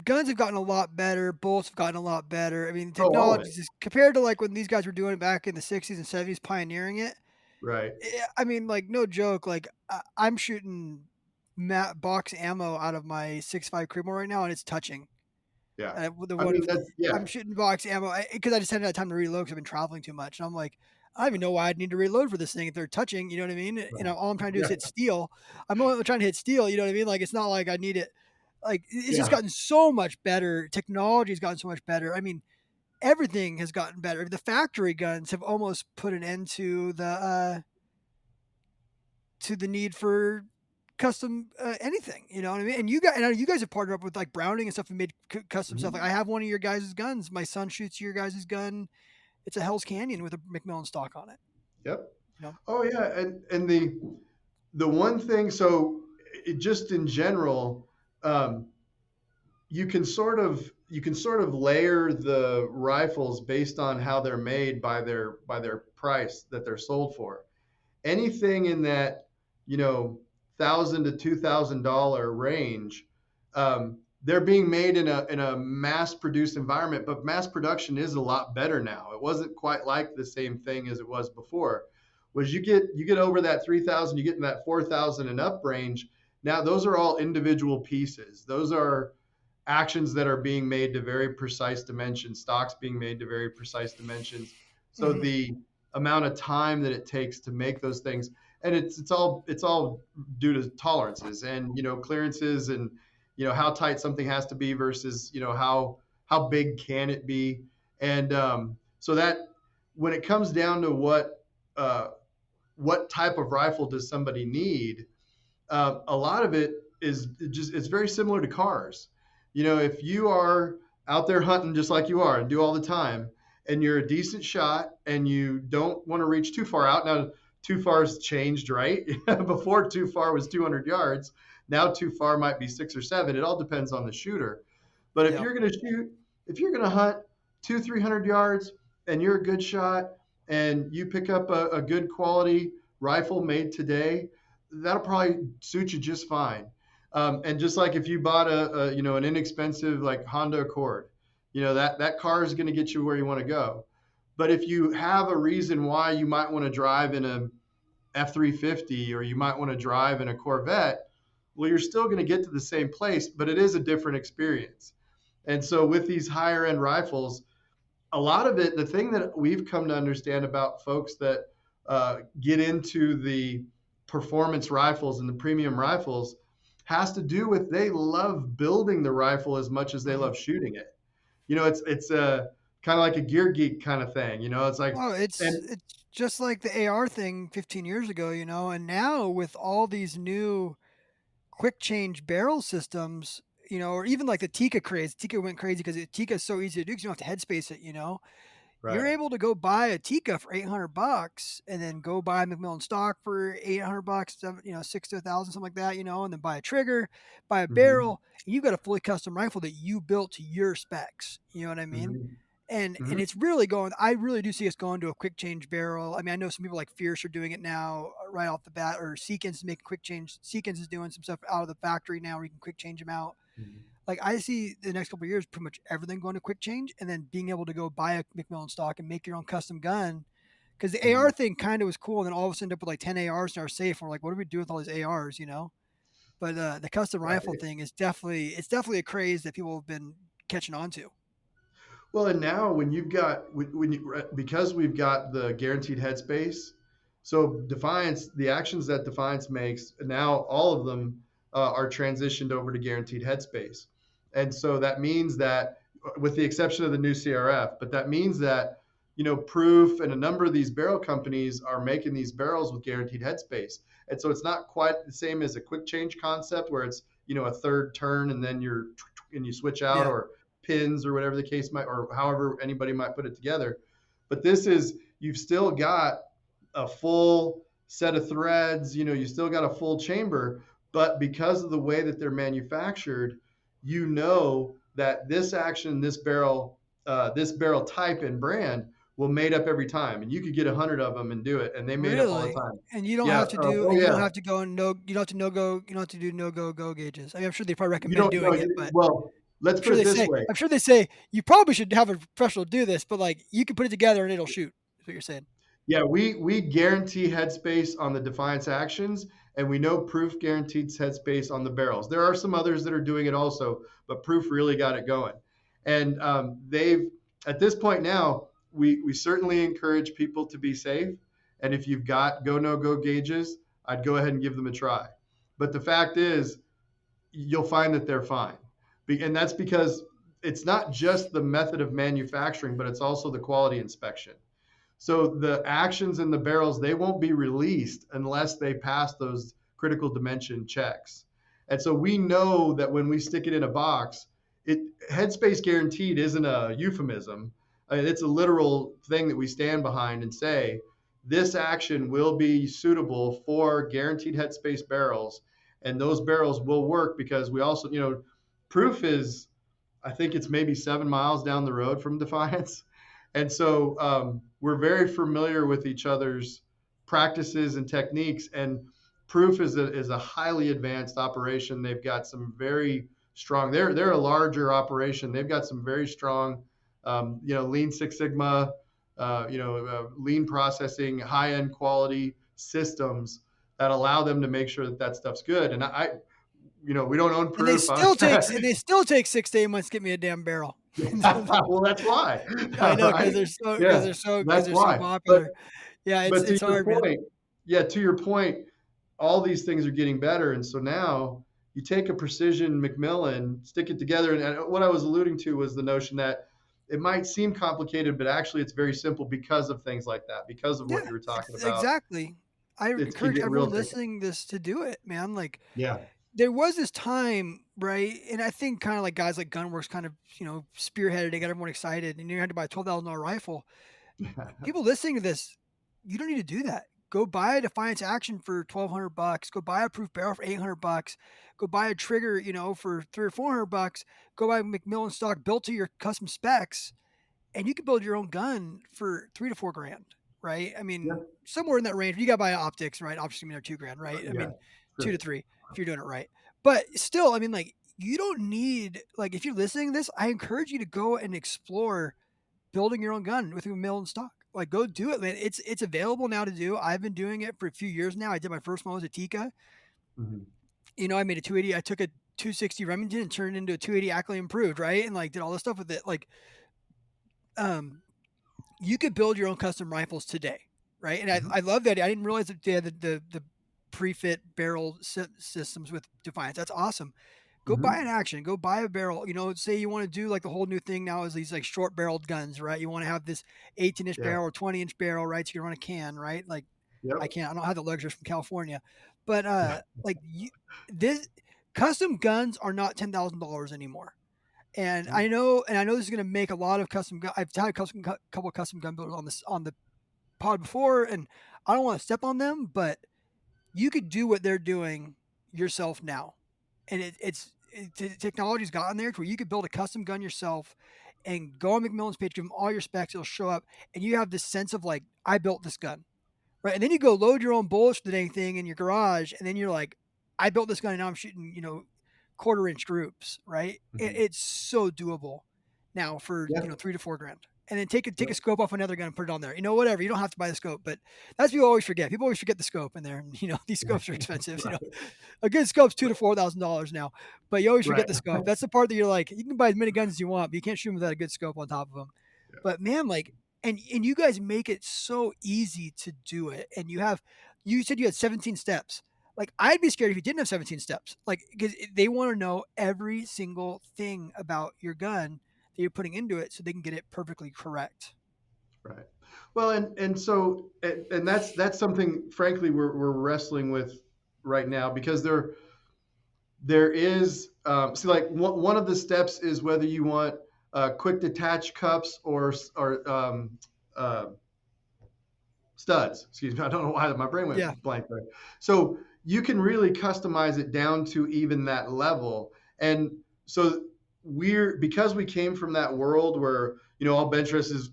Guns have gotten a lot better, bullets have gotten a lot better. I mean, oh, all of technology it, is compared to, like, when these guys were doing it back in the '60s and '70s, pioneering it. right? I mean, like, no joke, like, I'm shooting box ammo out of my 6.5 Creedmoor right now, and it's touching. Yeah. With the I one mean, that's I'm yeah, shooting box ammo because I just haven't had time to reload because 'cause I've been traveling too much, and I'm like, I don't even know why I'd need to reload for this thing if they're touching, you know what I mean? You know, all I'm trying to do is yeah, hit steel. I'm only trying to hit steel, you know what I mean? Like, it's not like I need it. Like, it's just yeah. gotten so much better. Technology's gotten so much better. I mean, everything has gotten better. The factory guns have almost put an end to the need for custom anything. You know what I mean? And you guys have partnered up with like Browning and stuff and made custom stuff. Like Mhm. I have one of your guys' guns. My son shoots your guys' gun. It's a Hell's Canyon with a McMillan stock on it. Yep. You know? Oh yeah, and the one thing, so just in general, um, you can sort of layer the rifles based on how they're made by their price that they're sold for. Anything in that $1,000 to $2,000 range, they're being made in a mass produced environment, but mass production is a lot better now. It wasn't quite like the same thing as it was before. Was you get over that 3,000, you get in that 4,000 and up range. Now those are all individual pieces. Those are actions that are being made to very precise dimensions, stocks being made to very precise dimensions. So Mm-hmm. the amount of time that it takes to make those things, and it's all due to tolerances and clearances and how tight something has to be versus how big can it be, and so that when it comes down to what type of rifle does somebody need, a lot of it is just it's very similar to cars. If you are out there hunting just like you are and do all the time, and you're a decent shot and you don't want to reach too far out. Now, too far has changed, right? Before too far was 200 yards. Now too far might be 6 or 7. It all depends on the shooter. But if Yeah. you're going to shoot, if you're going to hunt 200, 300 yards and you're a good shot and you pick up a good quality rifle made today, that'll probably suit you just fine. And just like if you bought an inexpensive like Honda Accord, that car is going to get you where you want to go. But if you have a reason why you might want to drive in a F-350 or you might want to drive in a Corvette, well, you're still going to get to the same place, but it is a different experience. And so with these higher end rifles, a lot of it, the thing that we've come to understand about folks that get into the performance rifles and the premium rifles has to do with they love building the rifle as much as they Mm-hmm. love shooting it. It's a kind of like a gear geek kind of thing. It's like, Oh, and it's just like the AR thing 15 years ago, you know, and now with all these new quick change barrel systems, you know, or even like the Tika craze. Tika went crazy because Tika is so easy to do because you don't have to headspace it, you know. You're right. able to go buy a Tika for $800 and then go buy McMillan stock for $800, you know, 6 to 1,000, something like that, you know, and then buy a trigger, buy a Hmm. barrel, and you've got a fully custom rifle that you built to your specs. You know what I mean? Hmm. And Mhm. it's really going, I really do see us going to a quick change barrel. I mean, I know some people like Fierce are doing it now right off the bat, or Seekins is making quick change. Seekins is doing some stuff out of the factory now where you can quick change them out. Mhm. Like I see the next couple of years, pretty much everything going to quick change, and then being able to go buy a McMillan stock and make your own custom gun. Because the AR Mhm. thing kind of was cool, and then all of a sudden end up with like 10 ARs in our safe. And we're like, what do we do with all these ARs? You know. But the custom rifle Right. thing is definitely a craze that people have been catching on to. Well, and now when you've got when you because we've got the guaranteed headspace, so Defiance, the actions that Defiance makes now, all of them are transitioned over to guaranteed headspace, and so that means that, with the exception of the new CRF, but that means that Proof and a number of these barrel companies are making these barrels with guaranteed headspace, and so it's not quite the same as a quick change concept where it's a third turn and then you switch out, Yeah, or pins, or whatever the case might, or however anybody might put it together. But this is, you've still got a full set of threads, you still got a full chamber, but because of the way that they're manufactured, that this action, this barrel type and brand will mate up every time, and you could get 100 of them and do it, and they mate up all the really. time. And you don't Yeah. have to do, Oh and you don't yeah. have to go and no, you don't have to no go, you don't have to do no go go gauges. I mean, I'm sure they probably You recommend don't know. doing it, but Well, let's I'm put sure it they this say, way. you probably should have a professional do this, but like you can put it together and it'll shoot. Is what you're saying. Yeah, we guarantee headspace on the Defiance actions, and we know Proof guarantees headspace on the barrels. There are some others that are doing it also, but Proof really got it going. And they've, at this point now, we certainly encourage people to be safe. And if you've got go no go gauges, I'd go ahead and give them a try. But the fact is, you'll find that they're fine. And that's because it's not just the method of manufacturing, but it's also the quality inspection. So the actions in the barrels, they won't be released unless they pass those critical dimension checks. And so we know that when we stick it in a box, headspace guaranteed isn't a euphemism. I mean, it's a literal thing that we stand behind and say this action will be suitable for guaranteed headspace barrels, and those barrels will work because we also, Proof is, I think it's maybe 7 miles down the road from Defiance. And so we're very familiar with each other's practices and techniques. And Proof is a highly advanced operation. They've got some very strong, they're a larger operation. They've got some very strong, Lean Six Sigma, lean processing, high end quality systems that allow them to make sure that that stuff's good. And we don't own Proof. And they still take 6 to 8 months to get me a damn barrel. Well, that's why, I know right? because Yeah, that's they're so why. But popular. Yeah, but to it's your hard, man. point, yeah, to your point, all these things are getting better, and so now you take a precision McMillan, stick it together, and what I was alluding to was the notion that it might seem complicated, but actually it's very simple because of things like that, because of what Yeah, you were talking about. exactly. I It can encourage get real everyone tricky. listening this to do it, man. Like Yeah. there was this time, right? And I think kind of like guys like Gunworks kind of, spearheaded it, got everyone excited, and you had to buy a $12,000 rifle. People listening to this, you don't need to do that. Go buy a Defiance Action for $1,200. Go buy a Proof Barrel for $800. Go buy a trigger, for 300 or $400. Go buy a McMillan stock built to your custom specs, and you can build your own gun for 3 to 4 grand, right? I Yeah. mean, somewhere in that range. You got to buy optics, right? Obviously, I mean, they're 2 grand, right? I Yeah. mean, two Sure. to three if you're doing it right. But still, I mean, like, you don't need, like, if you're listening to this, I encourage you to go and explore building your own gun with a mill and stock. Like, go do it, man. It's available now to do. I've been doing it for a few years now. I did my first one was a Tika. Mhm. I made a 280. I took a 260 Remington and turned it into a 280 Ackley improved, right? And like did all this stuff with it. Like, um, you could build your own custom rifles today, right? And Mhm. I love that. I didn't realize that they had the pre-fit barrel systems with Defiance. That's awesome. Go buy Mhm. an action. Go buy a barrel. Say you want to do like the whole new thing now is these like short barreled guns, right? You want to have this 18-inch Yeah. barrel or 20-inch barrel, right? So you can run a can, right? Like I Yep. can't. I don't have the luxury from California, but like this custom guns are not $10,000 anymore. And Yep. I know this is going to make a lot of custom gun. I've had a couple of custom gun builders on the pod before, and I don't want to step on them, but you could do what they're doing yourself now, and technology's gotten there to where you could build a custom gun yourself, and go on McMillan's page, give them all your specs, it'll show up, and you have this sense of like, I built this gun, right? And then you go load your own bullets for the dang thing in your garage, and then you're like, I built this gun, and now I'm shooting, quarter-inch groups, right? Mhm. It's so doable now for Yeah. 3 to 4 grand. And then take a Yep. scope off another gun and put it on there. Whatever. You don't have to buy the scope, but that's what people always forget. People always forget the scope in there. And these scopes are expensive. Right. A good scope's $2,000 to $4,000 now, but you always forget Right. the scope. That's the part that you're like, you can buy as many guns as you want, but you can't shoot them without a good scope on top of them. Yeah. But man, like, and you guys make it so easy to do it. And you said you had 17 steps. Like, I'd be scared if you didn't have 17 steps. Like, because they want to know every single thing about your gun that you're putting into it so they can get it perfectly correct. Right. Well, and that's something, frankly, we're wrestling with right now because there is see, like one of the steps is whether you want quick detach cups or uh, studs. Excuse me. I don't know why my brain Yeah. went blank there. So you can really customize it down to even that level. And so because we came from that world where all bench rest is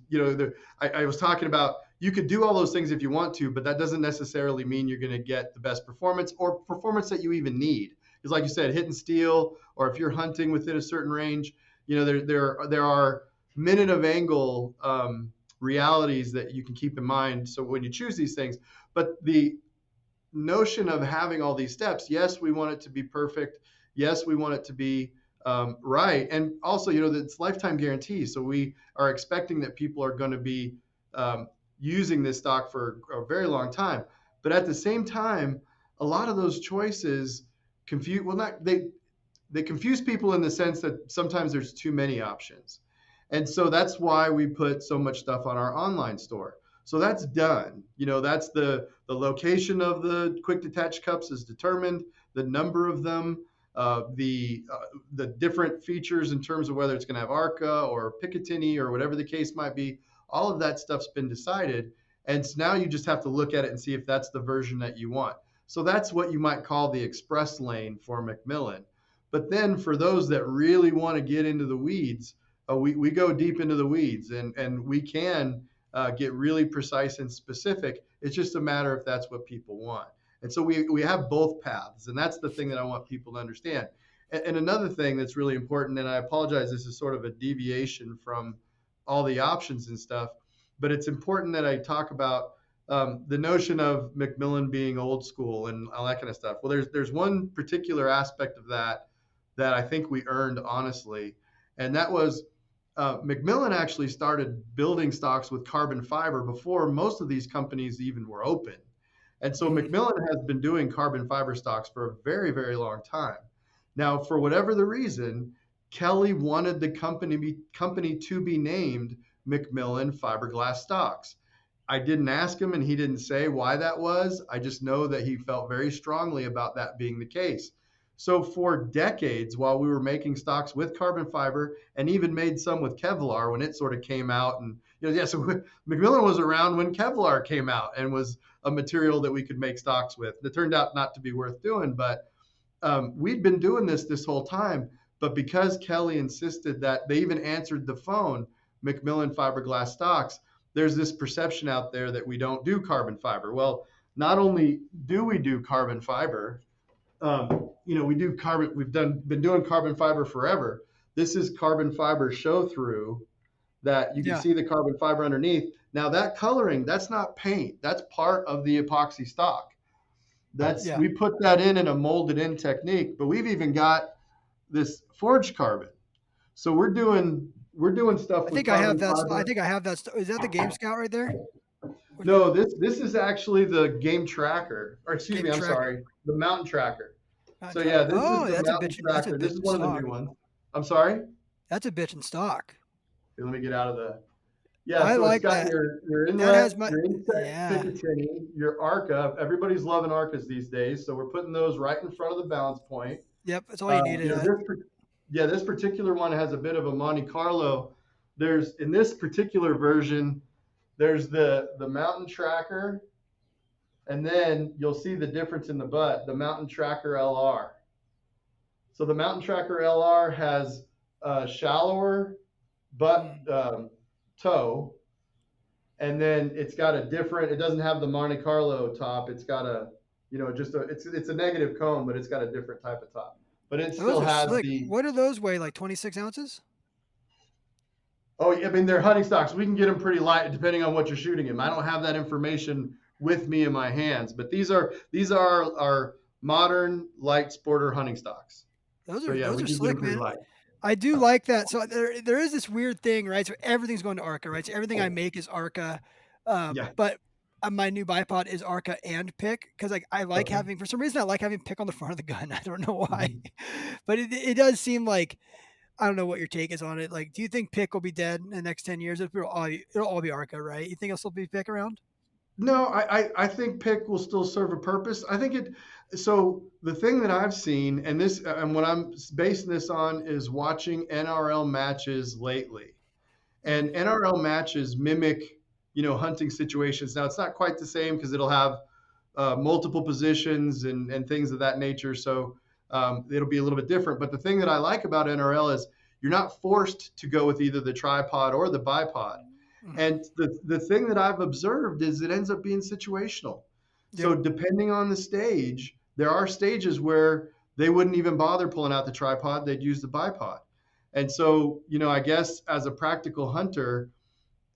I was talking about you could do all those things if you want to, but that doesn't necessarily mean you're going to get the best performance or performance that you even need. Because like you said, hit and steel, or if you're hunting within a certain range, there are minute of angle realities that you can keep in mind. So when you choose these things, but the notion of having all these steps, yes, we want it to be perfect. Yes, we want it to be right. And also, it's lifetime guarantee. So we are expecting that people are going to be using this stock for a very long time. But at the same time, a lot of those choices confuse, well, not, they confuse people in the sense that sometimes there's too many options. And so that's why we put so much stuff on our online store. So that's done. That's the location of the quick detach cups is determined, the number of them, the different features in terms of whether it's going to have ARCA or Picatinny or whatever the case might be. All of that stuff's been decided, and so now you just have to look at it and see if that's the version that you want. So that's what you might call the express lane for McMillan. But then for those that really want to get into the weeds, we go deep into the weeds, and we can get really precise and specific. It's just a matter if that's what people want. And so we have both paths, and that's the thing that I want people to understand. And another thing that's really important, and I apologize, this is sort of a deviation from all the options and stuff, but it's important that I talk about the notion of McMillan being old school and all that kind of stuff. Well, there's one particular aspect of that I think we earned honestly, and that was McMillan actually started building stocks with carbon fiber before most of these companies even were open. And so Mhm. McMillan has been doing carbon fiber stocks for a very, very long time. Now, for whatever the reason, Kelly wanted the company to be named McMillan Fiberglass Stocks. I didn't ask him and he didn't say why that was. I just know that he felt very strongly about that being the case. So for decades, while we were making stocks with carbon fiber and even made some with Kevlar when it sort of came out, and yeah, so McMillan was around when Kevlar came out and was a material that we could make stocks with. It turned out not to be worth doing, but we'd been doing this whole time. But because Kelly insisted that they even answered the phone, McMillan Fiberglass Stocks, there's this perception out there that we don't do carbon fiber. Well, not only do we do carbon fiber, we do carbon. Been doing carbon fiber forever. This is carbon fiber show through that you can Yeah. see the carbon fiber underneath. Now that coloring, that's not paint. That's part of the epoxy stock. Yeah. We put that in a molded in technique, but we've even got this forged carbon. So we're doing stuff I with think I have carbon that. I fiber. think I have that. Is that the Game Scout right there? Which one? No, this is actually the game tracker, or excuse Game me, I'm Tracker, sorry, the mountain tracker. Mountain So yeah, Tracker. this is Oh, the that's a mountain bitch. That's a tracker. This bitch is in one of the stock. new ones. I'm sorry. That's a bitch in stock. Here, let me get out of the. Yeah, I so it's like got that. your That has inlet, my. your insect Yeah. Picatinny, your ARCA. Everybody's loving ARCAs these days, so we're putting those right in front of the balance point. Yep. That's all you needed. This particular one has a bit of a Monte Carlo. There's in this particular version, there's the mountain tracker, and then you'll see the difference in the butt, the mountain tracker LR. So the mountain tracker LR has shallower butt Mm. toe, and then it's got a different. It doesn't have the Monte Carlo top. It's got a, just a. It's a negative cone, but it's got a different type of top. But it Those still are has slick. the. What do those weigh? Like 26 ounces? Oh, I mean they're hunting stocks. We can get them pretty light depending on what you're shooting them. I don't have that information with me in my hands, but these are our modern light sporter hunting stocks. So yeah, Those we are do get them slick, pretty man. light. I do like that. So there is this weird thing, right? So everything's going to Arca, right? So everything I Oh, make is Arca, yeah. but my new bipod is Arca and pick because like I like Okay. having for some reason I like having pick on the front of the gun. I don't know why, Mhm. but it does seem like I don't know what your take is on it. Like, do you think pick will be dead in the next 10 years? It'll all be Arca, right? You think it'll still be pick around? No, I think pick will still serve a purpose. I think it. So the thing that I've seen, and what I'm basing this on is watching NRL matches lately. Mm, And NRL matches mimic, hunting situations. Now it's not quite the same because it'll have multiple positions and things of that nature. So it'll be a little bit different. But the thing that I like about NRL is you're not forced to go with either the tripod or the bipod. mhm. And the thing that I've observed is it ends up being situational. Yep. So depending on the stage, there are stages where they wouldn't even bother pulling out the tripod; they'd use the bipod. And so, I guess as a practical hunter,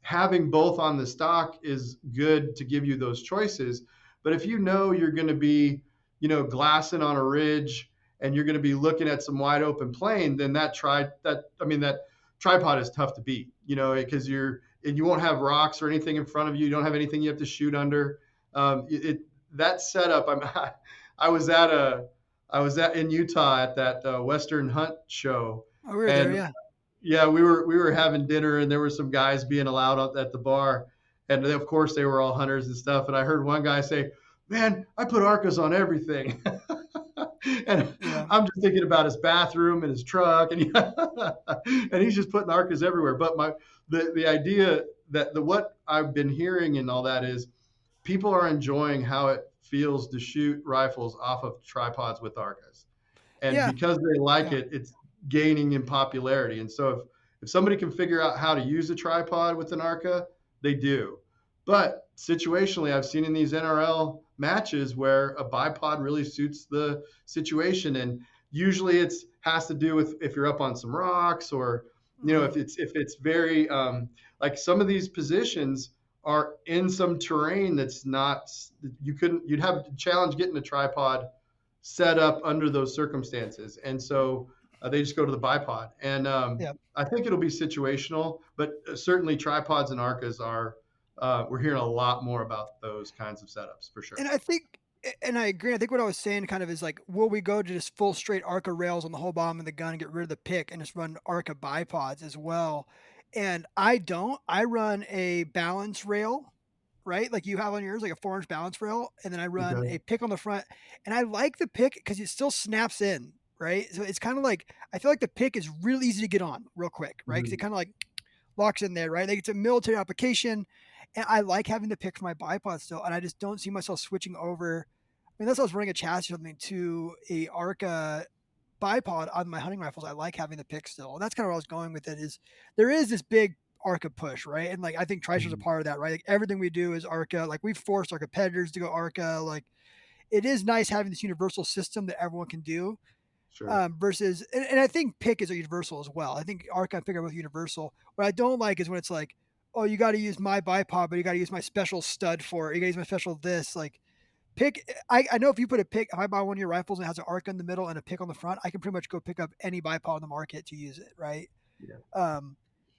having both on the stock is good to give you those choices. But if you know you're going to be, glassing on a ridge and you're going to be looking at some wide open plain, then that tripod is tough to beat, because you won't have rocks or anything in front of you. You don't have anything you have to shoot under. That setup. I was at a I was at in Utah at that Western Hunt show, Oh, we were there. and Yeah. yeah, we were having dinner, and there were some guys being allowed at the bar, and of course they were all hunters and stuff. And I heard one guy say, "Man, I put Arcas on everything," and Yeah. I'm just thinking about his bathroom and his truck, and and he's just putting Arcas everywhere. But the idea that the what I've been hearing and all that is people are enjoying how it feels to shoot rifles off of tripods with Arcas, and Yeah. because they like Yeah. it, it's gaining in popularity. And so if somebody can figure out how to use a tripod with an Arca, they do. But situationally, I've seen in these NRL matches where a bipod really suits the situation, and usually it's has to do with if you're up on some rocks, or Hmm. if it's very like some of these positions are in some terrain that's not you'd have a challenge getting a tripod set up under those circumstances. And so they just go to the bipod. And Yeah. I think it'll be situational, but certainly tripods and Arcas are, we're hearing a lot more about those kinds of setups for sure. And I think and I agree. I think what I was saying kind of is like, will we go to just full straight Arca rails on the whole bottom of the gun and get rid of the pick and just run Arca bipods as well? And I don't. I run a balance rail, right? Like you have on yours, like a 4-inch balance rail, and then I run Okay. a pick on the front. And I like the pick because it still snaps in, right? So it's kind of like I feel like the pick is real easy to get on real quick, right? Because it Mhm. kind of like locks in there, right? Like it's a military application, and I like having to pick for my bipod still, and I just don't see myself switching over. I mean, unless I was running a chassis or something to a Arca bipod on my hunting rifles. I like having the pick still, and that's kind of where I was going with it. Is there is this big Arca push, right? And like I think Tricer's a Mhm. part of that, right? Like everything we do is Arca. Like we've forced our competitors to go Arca. Like it is nice having this universal system that everyone can do Sure. versus and I think pick is a universal as well. I think arc and pick are both universal. What I don't like is when it's like, oh, you got to use my bipod, but you got to use my special stud for it. You got to use my special this. Like pick, I know if you put a pick, if I buy one of your rifles and it has an arc in the middle and a pick on the front, I can pretty much go pick up any bipod on the market to use it, right? Yeah.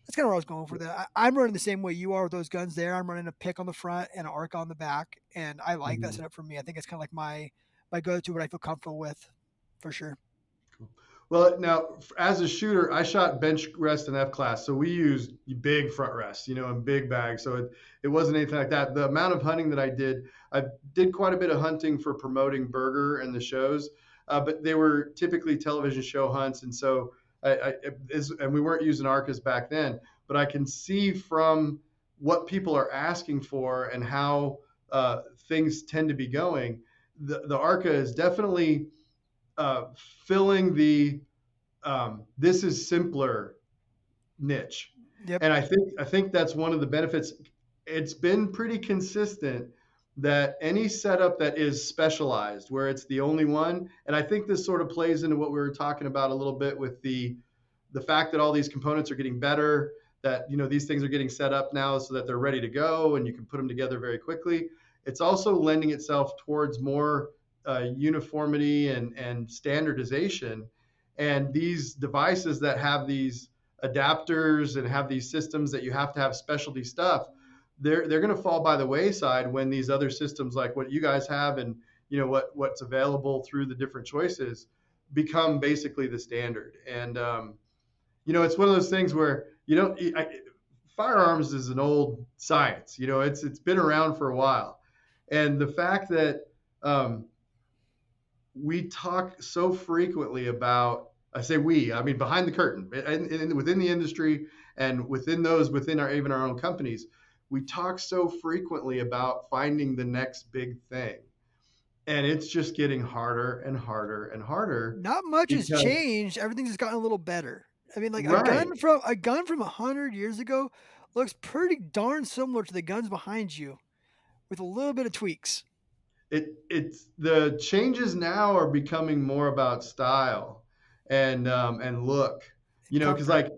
That's kind of where I was going for that. I'm running the same way you are with those guns there. I'm running a pick on the front and an arc on the back, and I like that Mhm. setup for me. I think it's kind of like my go to, what I feel comfortable with, for sure. Cool. Well, now as a shooter, I shot bench rest and F class, so we used big front rests, and big bags. So it wasn't anything like that. The amount of hunting that I did quite a bit of hunting for promoting Burger and the shows, but they were typically television show hunts, and so and we weren't using Arcas back then. But I can see from what people are asking for and how things tend to be going, the Arca is definitely filling the this is simpler niche. Yep. And I think that's one of the benefits. It's been pretty consistent that any setup that is specialized, where it's the only one, and I think this sort of plays into what we were talking about a little bit with the fact that all these components are getting better, that these things are getting set up now so that they're ready to go and you can put them together very quickly. It's also lending itself towards more uniformity and standardization. And these devices that have these adapters and have these systems that you have to have specialty stuff, they're going to fall by the wayside when these other systems like what you guys have and what's available through the different choices become basically the standard. And it's one of those things where firearms is an old science. It's been around for a while, and the fact that we talk so frequently about, I say we, I mean behind the curtain, and within the industry and within our even our own companies, we talk so frequently about finding the next big thing, and it's just getting harder and harder and harder Not much has because changed. Everything's just gotten a little better. I mean, like right. a gun from 100 years ago looks pretty darn similar to the guns behind you, with a little bit of tweaks It's the changes now are becoming more about style and look, and because comfort. like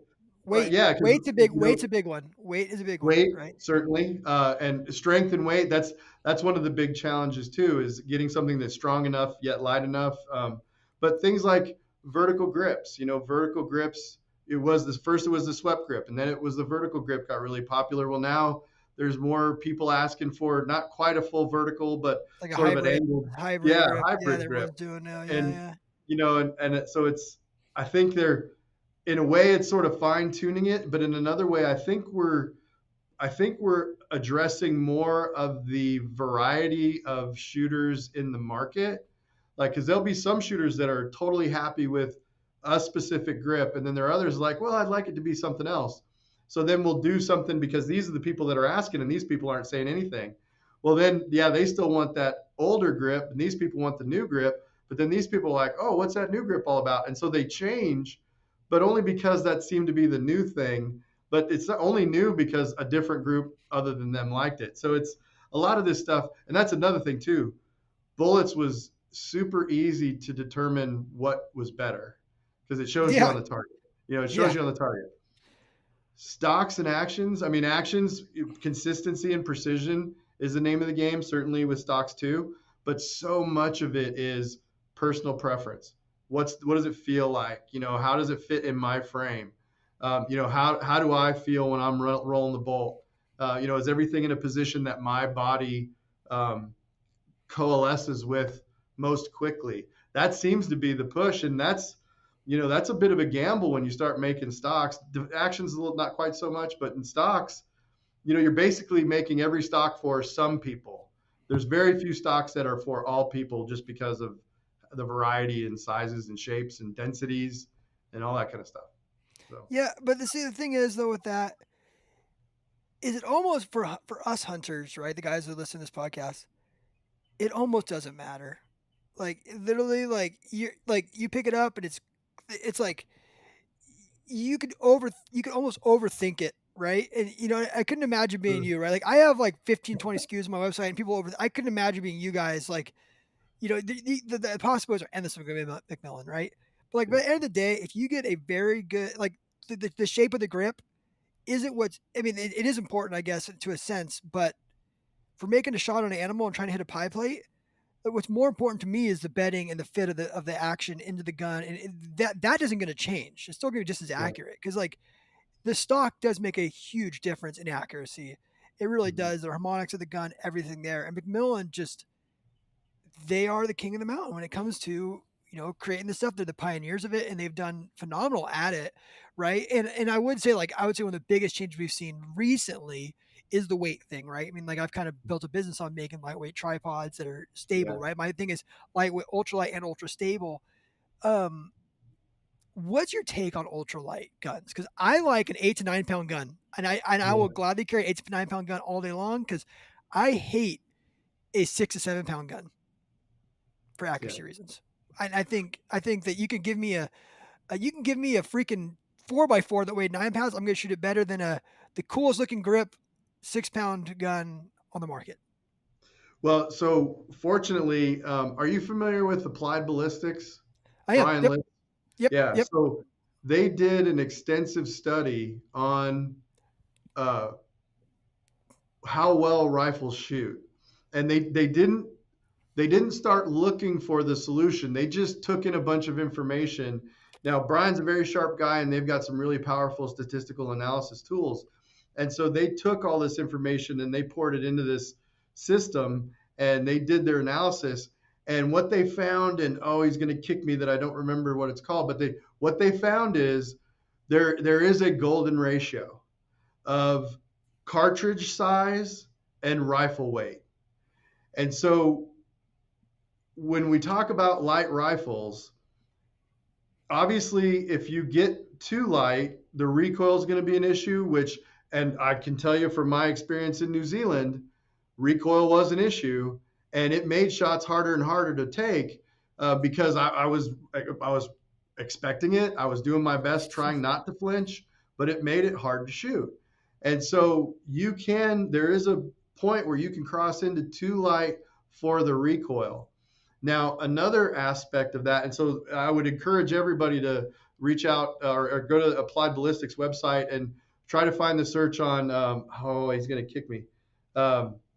yeah, because Weight's a big one. Weight is a big one, weight right? certainly, and strength and weight. That's one of the big challenges too, is getting something that's strong enough yet light enough. But things like vertical grips, vertical grips. It was the swept grip, and then it was the vertical grip got really popular. Well, now there's more people asking for not quite a full vertical, but Like a sort of an angled, hybrid yeah, grip. Yeah, that hybrid grip. everyone's doing now. Yeah, And yeah. so it's I think they're in a way it's sort of fine tuning it, but in another way I think we're addressing more of the variety of shooters in the market. Like, because there'll be some shooters that are totally happy with a specific grip, and then there are others like, well, I'd like it to be something else. So then we'll do something because these are the people that are asking, and these people aren't saying anything. Well, then, yeah, they still want that older grip, and these people want the new grip. But then these people are like, oh, what's that new grip all about? And so they change, but only because that seemed to be the new thing, but it's only new because a different group other than them liked it. So it's a lot of this stuff, and that's another thing too. Bullets was super easy to determine what was better because it shows you Yeah, on the target. It shows yeah. you on the target. Stocks and actions. I mean, actions, consistency and precision is the name of the game. Certainly with stocks too, but so much of it is personal preference. What does it feel like? How does it fit in my frame? How do I feel when I'm rolling the bolt? Is everything in a position that my body um, coalesces with most quickly? That seems to be the push, and that's a bit of a gamble when you start making stocks. Actions a little, not quite so much, but in stocks, you're basically making every stock for some people. There's very few stocks that are for all people just because of the variety in sizes and shapes and densities and all that kind of stuff. So Yeah, but the thing is though with that is it almost for us hunters, right? The guys who listen to this podcast, it almost doesn't matter. Like literally, you pick it up and it's like you could almost overthink it, right? And I couldn't imagine being mm, you, right? Like I have like 15, 20 SKUs on my website, and people over. I couldn't imagine being you guys. Like the possibilities are endless with McMillan, right? But like by yeah, the end of the day, if you get a very good like the shape of the grip isn't what's. I mean, it is important, I guess, to a sense, but for making a shot on an animal and trying to hit a pie plate, what's more important to me is the bedding and the fit of the action into the gun, and that isn't going to change. It's still going to be just as yeah, accurate because like the stock does make a huge difference in accuracy. It really mhm, does. The harmonics of the gun, everything there, and McMillan just they are the king of the mountain when it comes to creating this stuff. They're the pioneers of it, and they've done phenomenal at it, right? And I would say one of the biggest changes we've seen recently is the weight thing, right? I mean, like I've kind of built a business on making lightweight tripods that are stable, yeah, right? My thing is lightweight, ultralight, and ultra stable. Um, what's your take on ultralight guns? Because I like an 8 to 9 pound gun, and I will yeah, gladly carry 8 to 9 pound gun all day long because I hate a 6 to 7 pound gun for yeah, accuracy reasons. I think that you can give me a freaking 4x4 that weighed 9 pounds, I'm going to shoot it better than the coolest looking grip 6 pound gun on the market. Well, so fortunately, are you familiar with Applied Ballistics? I am. Brian Yep. Lynch? Yep. Yeah. Yep. So they did an extensive study on uh, how well rifles shoot, and they didn't start looking for the solution. They just took in a bunch of information. Now, Brian's a very sharp guy, and they've got some really powerful statistical analysis tools. And so they took all this information and they poured it into this system and they did their analysis. And what they found, and oh, he's going to kick me that I don't remember what it's called, but what they found is there is a golden ratio of cartridge size and rifle weight. And so when we talk about light rifles, obviously, if you get too light, the recoil is going to be an issue, which, and I can tell you from my experience in New Zealand, recoil was an issue and it made shots harder and harder to take because I was expecting it. I was doing my best trying not to flinch, but it made it hard to shoot. And so there is a point where you can cross into too light for the recoil. Now, another aspect of that, and so I would encourage everybody to reach out or go to Applied Ballistics website and try to find the search on. Oh, he's going to kick me.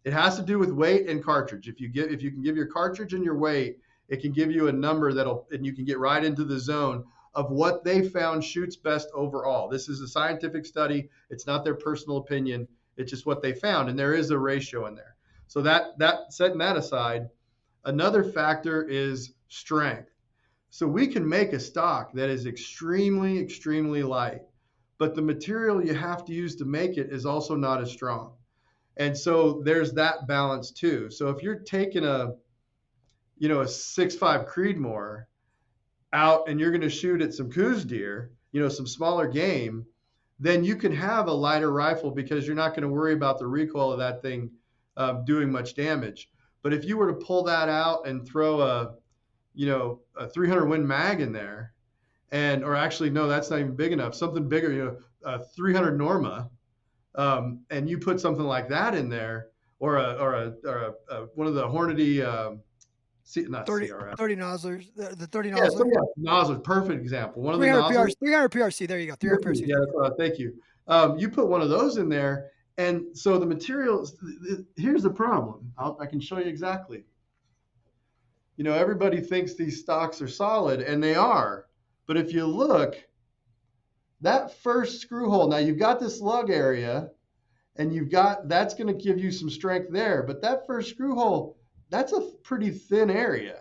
It has to do with weight and cartridge. If you can give your cartridge and your weight, it can give you a number and you can get right into the zone of what they found shoots best overall. This is a scientific study. It's not their personal opinion. It's just what they found, and there is a ratio in there. So that setting that aside. Another factor is strength. So we can make a stock that is extremely, extremely light, but the material you have to use to make it is also not as strong. And so there's that balance too. So if you're taking a 6.5 Creedmoor out and you're going to shoot at some coos deer, some smaller game, then you can have a lighter rifle because you're not going to worry about the recoil of that thing doing much damage. But if you were to pull that out and throw a 300 Win mag in there, or actually no, that's not even big enough. Something bigger, a 300 Norma, and you put something like that in there, or one of the Hornady, not 30, CRF. 30 nozzlers, the 30 Yeah, so nozzler. yeah, nozzles, perfect example. One of the 300 nozzles. PRC, 300 PRC. There you go. 300 PRC. Yeah, thank you. You put one of those in there, and so the materials. Here's the problem. I can show you exactly. Everybody thinks these stocks are solid, and they are. But if you look, that first screw hole. Now you've got this lug area, and that's going to give you some strength there. But that first screw hole, that's a pretty thin area.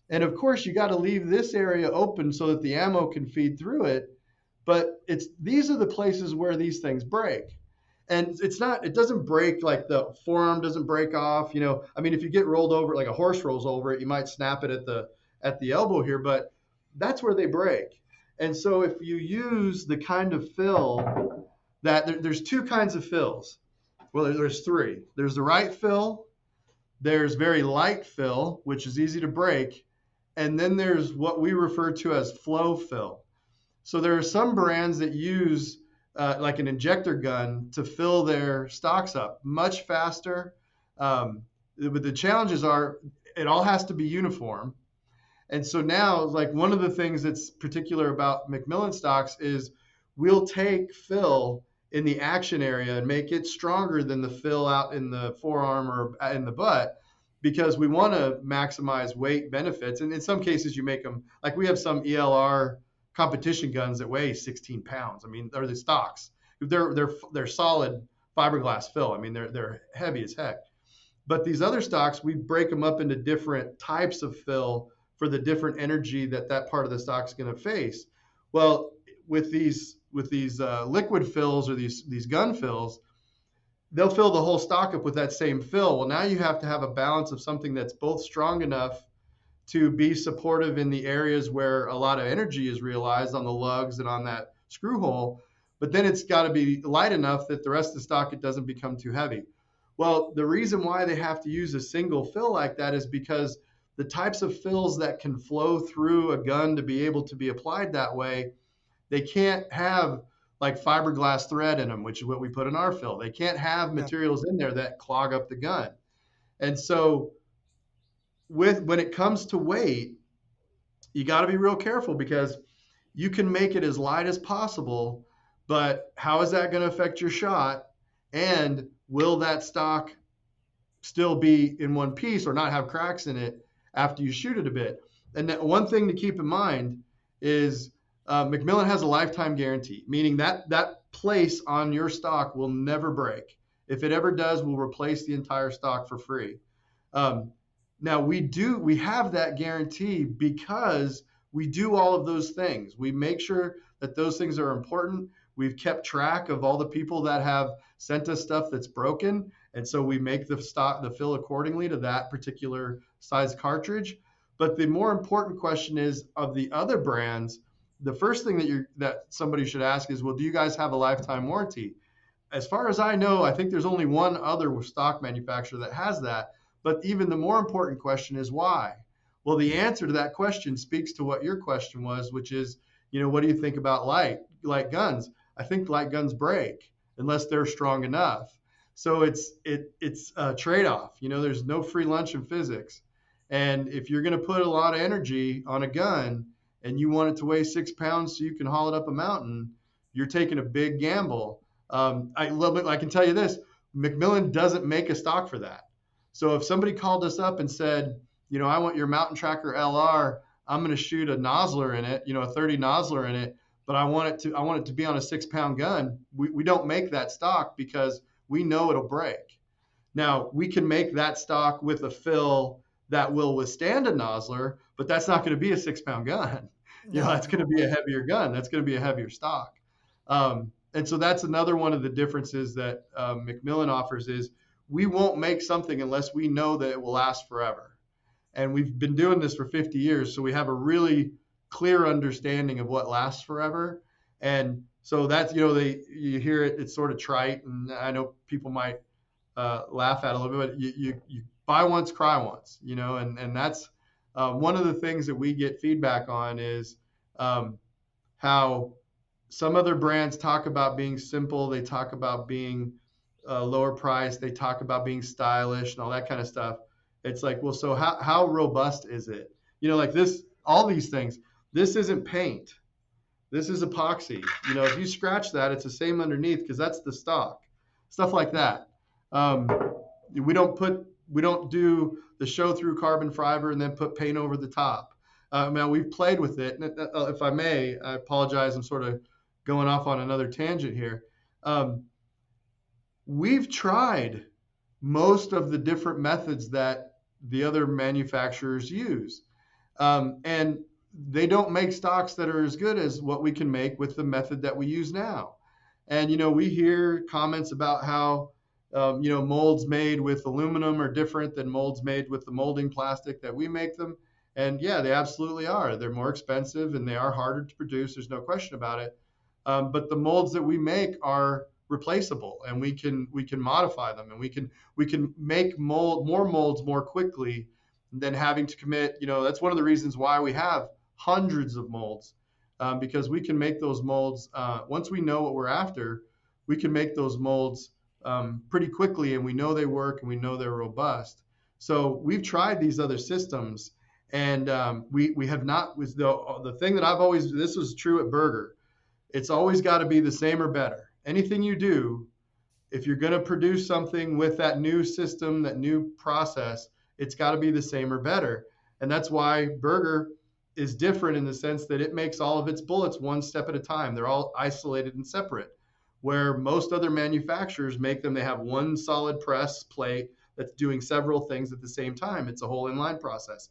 And of course, you got to leave this area open so that the ammo can feed through it. But these are the places where these things break. And it doesn't break like the forearm doesn't break off. I mean, if you get rolled over, like a horse rolls over it, you might snap it at the elbow here, but that's where they break. And so if you use the kind of fill there's two kinds of fills. Well, there's three. There's the right fill. There's very light fill, which is easy to break. And then there's what we refer to as flow fill. So there are some brands that use like an injector gun to fill their stocks up much faster. But the challenges are it all has to be uniform. And so now, like one of the things that's particular about McMillan stocks is we'll take fill in the action area and make it stronger than the fill out in the forearm or in the butt because we want to maximize weight benefits. And in some cases, you make them like we have some ELR competition guns that weigh 16 pounds. I mean, they're the stocks. They're solid fiberglass fill. I mean, they're heavy as heck. But these other stocks, we break them up into different types of fill for the different energy that part of the stock is going to face. Well, with these liquid fills or these gun fills, they'll fill the whole stock up with that same fill. Well, now you have to have a balance of something that's both strong enough to be supportive in the areas where a lot of energy is realized on the lugs and on that screw hole, but then it's got to be light enough that the rest of the stock, it doesn't become too heavy. Well, the reason why they have to use a single fill like that is because the types of fills that can flow through a gun to be able to be applied that way, They can't have like fiberglass thread in them, which is what we put in our fill. They can't have Yeah. materials in there that clog up the gun. And so with when it comes to weight, you got to be real careful because you can make it as light as possible, but how is that going to affect your shot? And will that stock still be in one piece or not have cracks in it after you shoot it a bit? And that one thing to keep in mind is McMillan has a lifetime guarantee, meaning that that place on your stock will never break. If it ever does, we'll replace the entire stock for free. Um, Now we have that guarantee because we do all of those things. We make sure that those things are important. We've kept track of all the people that have sent us stuff that's broken, and so we make the fill accordingly to that particular size cartridge. But the more important question is of the other brands. The first thing that somebody should ask is, well, do you guys have a lifetime warranty? As far as I know, I think there's only one other stock manufacturer that has that. But even the more important question is why? Well, the answer to that question speaks to what your question was, which is, what do you think about light guns? I think light guns break unless they're strong enough. So it's a trade-off. There's no free lunch in physics. And if you're going to put a lot of energy on a gun and you want it to weigh 6 pounds so you can haul it up a mountain, you're taking a big gamble. I can tell you this: McMillan doesn't make a stock for that. So if somebody called us up and said, I want your Mountain Tracker LR, I'm going to shoot a nozzler in it, a 30 nozzler in it, but I want it to be on a 6 pound gun. We don't make that stock because we know it'll break. Now we can make that stock with a fill that will withstand a nozzler, but that's not going to be a 6 pound gun. No, That's it going to won't be a be. heavier gun. That's going to be a heavier stock. And so that's another one of the differences that McMillan offers is we won't make something unless we know that it will last forever. And we've been doing this for 50 years, so we have a really clear understanding of what lasts forever. And so that's, you hear it, it's sort of trite, and I know people might laugh at it a little bit, but you buy once, cry once, and that's one of the things that we get feedback on is how some other brands talk about being simple. They talk about being lower price. They talk about being stylish and all that kind of stuff. It's like, well, so how robust is it? Like this, all these things. This isn't paint. This is epoxy. If you scratch that, it's the same underneath because that's the stock. Stuff like that. Um, we don't do the show through carbon fiber and then put paint over the top. Now we've played with it. And if I may, I apologize. I'm sort of going off on another tangent here. Um, we've tried most of the different methods that the other manufacturers use. And they don't make stocks that are as good as what we can make with the method that we use now. And, we hear comments about how, molds made with aluminum are different than molds made with the molding plastic that we make them. And yeah, they absolutely are. They're more expensive and they are harder to produce. There's no question about it. But the molds that we make are replaceable, and we can modify them, and we can make more molds more quickly than having to commit. That's one of the reasons why we have hundreds of molds, because we can make those molds once we know what we're after. We can make those molds pretty quickly, and we know they work, and we know they're robust. So we've tried these other systems, and we have not. Was the thing that I've always, this was true at Burger, it's always got to be the same or better. Anything you do, if you're going to produce something with that new system, that new process, it's got to be the same or better. And that's why Burger is different in the sense that it makes all of its bullets one step at a time. They're all isolated and separate. Where most other manufacturers make them, they have one solid press plate that's doing several things at the same time. It's a whole inline process.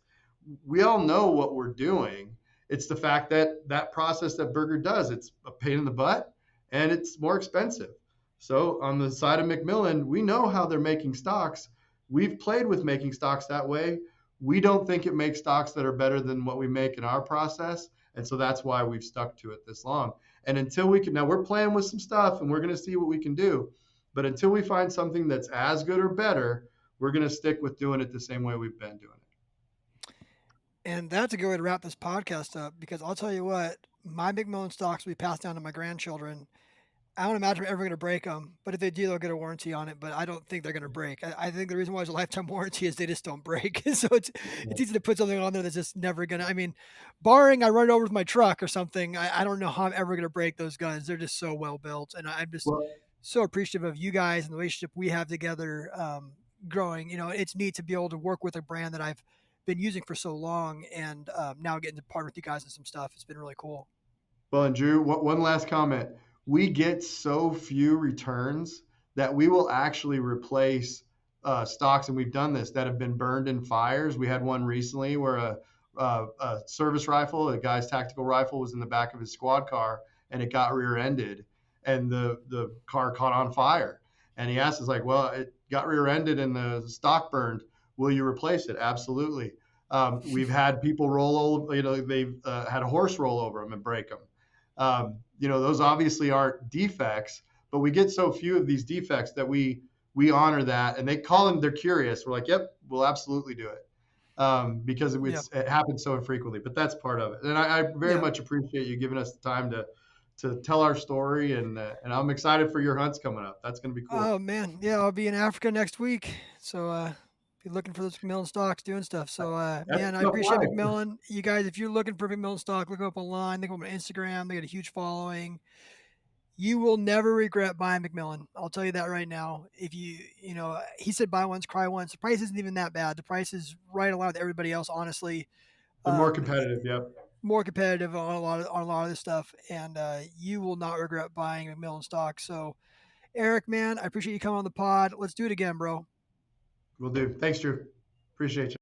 We all know what we're doing. It's the fact that that process that Burger does, it's a pain in the butt and it's more expensive. So on the side of McMillan, we know how they're making stocks. We've played with making stocks that way. We don't think it makes stocks that are better than what we make in our process. And so that's why we've stuck to it this long. And until we can, now we're playing with some stuff and we're going to see what we can do. But until we find something that's as good or better, we're going to stick with doing it the same way we've been doing it. And that's a good way to wrap this podcast up because I'll tell you what, My McMillan stocks will be passed down to my grandchildren. I don't imagine we're ever gonna break them, but if they do, they'll get a warranty on it, but I don't think they're gonna break. I think the reason why it's a lifetime warranty is they just don't break. So it's easy to put something on there that's just never gonna, I mean, barring I run it over with my truck or something, I don't know how I'm ever gonna break those guns. They're just so well built, and I'm just Well, so appreciative of you guys and the relationship we have together, growing. It's neat to be able to work with a brand that I've been using for so long and, now getting to partner with you guys on some stuff. It's been really cool. Well, and Drew, one last comment. We get so few returns that we will actually replace stocks, and we've done this, that have been burned in fires. We had one recently where a service rifle, a guy's tactical rifle, was in the back of his squad car, and it got rear-ended, and the car caught on fire. And he asked us, like, well, it got rear-ended and the stock burned. Will you replace it? Absolutely. We've had people roll over, they've had a horse roll over them and break them. Those obviously aren't defects, but we get so few of these defects that we honor that, and they call them. They're curious. We're like, yep, we'll absolutely do it, because Yeah. it happens so infrequently. But that's part of it, and I very Yeah. much appreciate you giving us the time to tell our story, and I'm excited for your hunts coming up. That's going to be cool. Oh man, yeah, I'll be in Africa next week, so be looking for those McMillan stocks, doing stuff. So That's man, I tough appreciate life. McMillan. You guys, if you're looking for McMillan stock, look 'em up online. Look 'em up on Instagram. They got a huge following. You will never regret buying McMillan. I'll tell you that right now. If he said buy once, cry once. The price isn't even that bad. The price is right along with everybody else, honestly. They're more Um, competitive. Yep. More competitive on a lot of this stuff, and you will not regret buying McMillan stock. So Eric, man, I appreciate you coming on the pod. Let's do it again, bro. We'll do. Thanks, Drew. Appreciate you.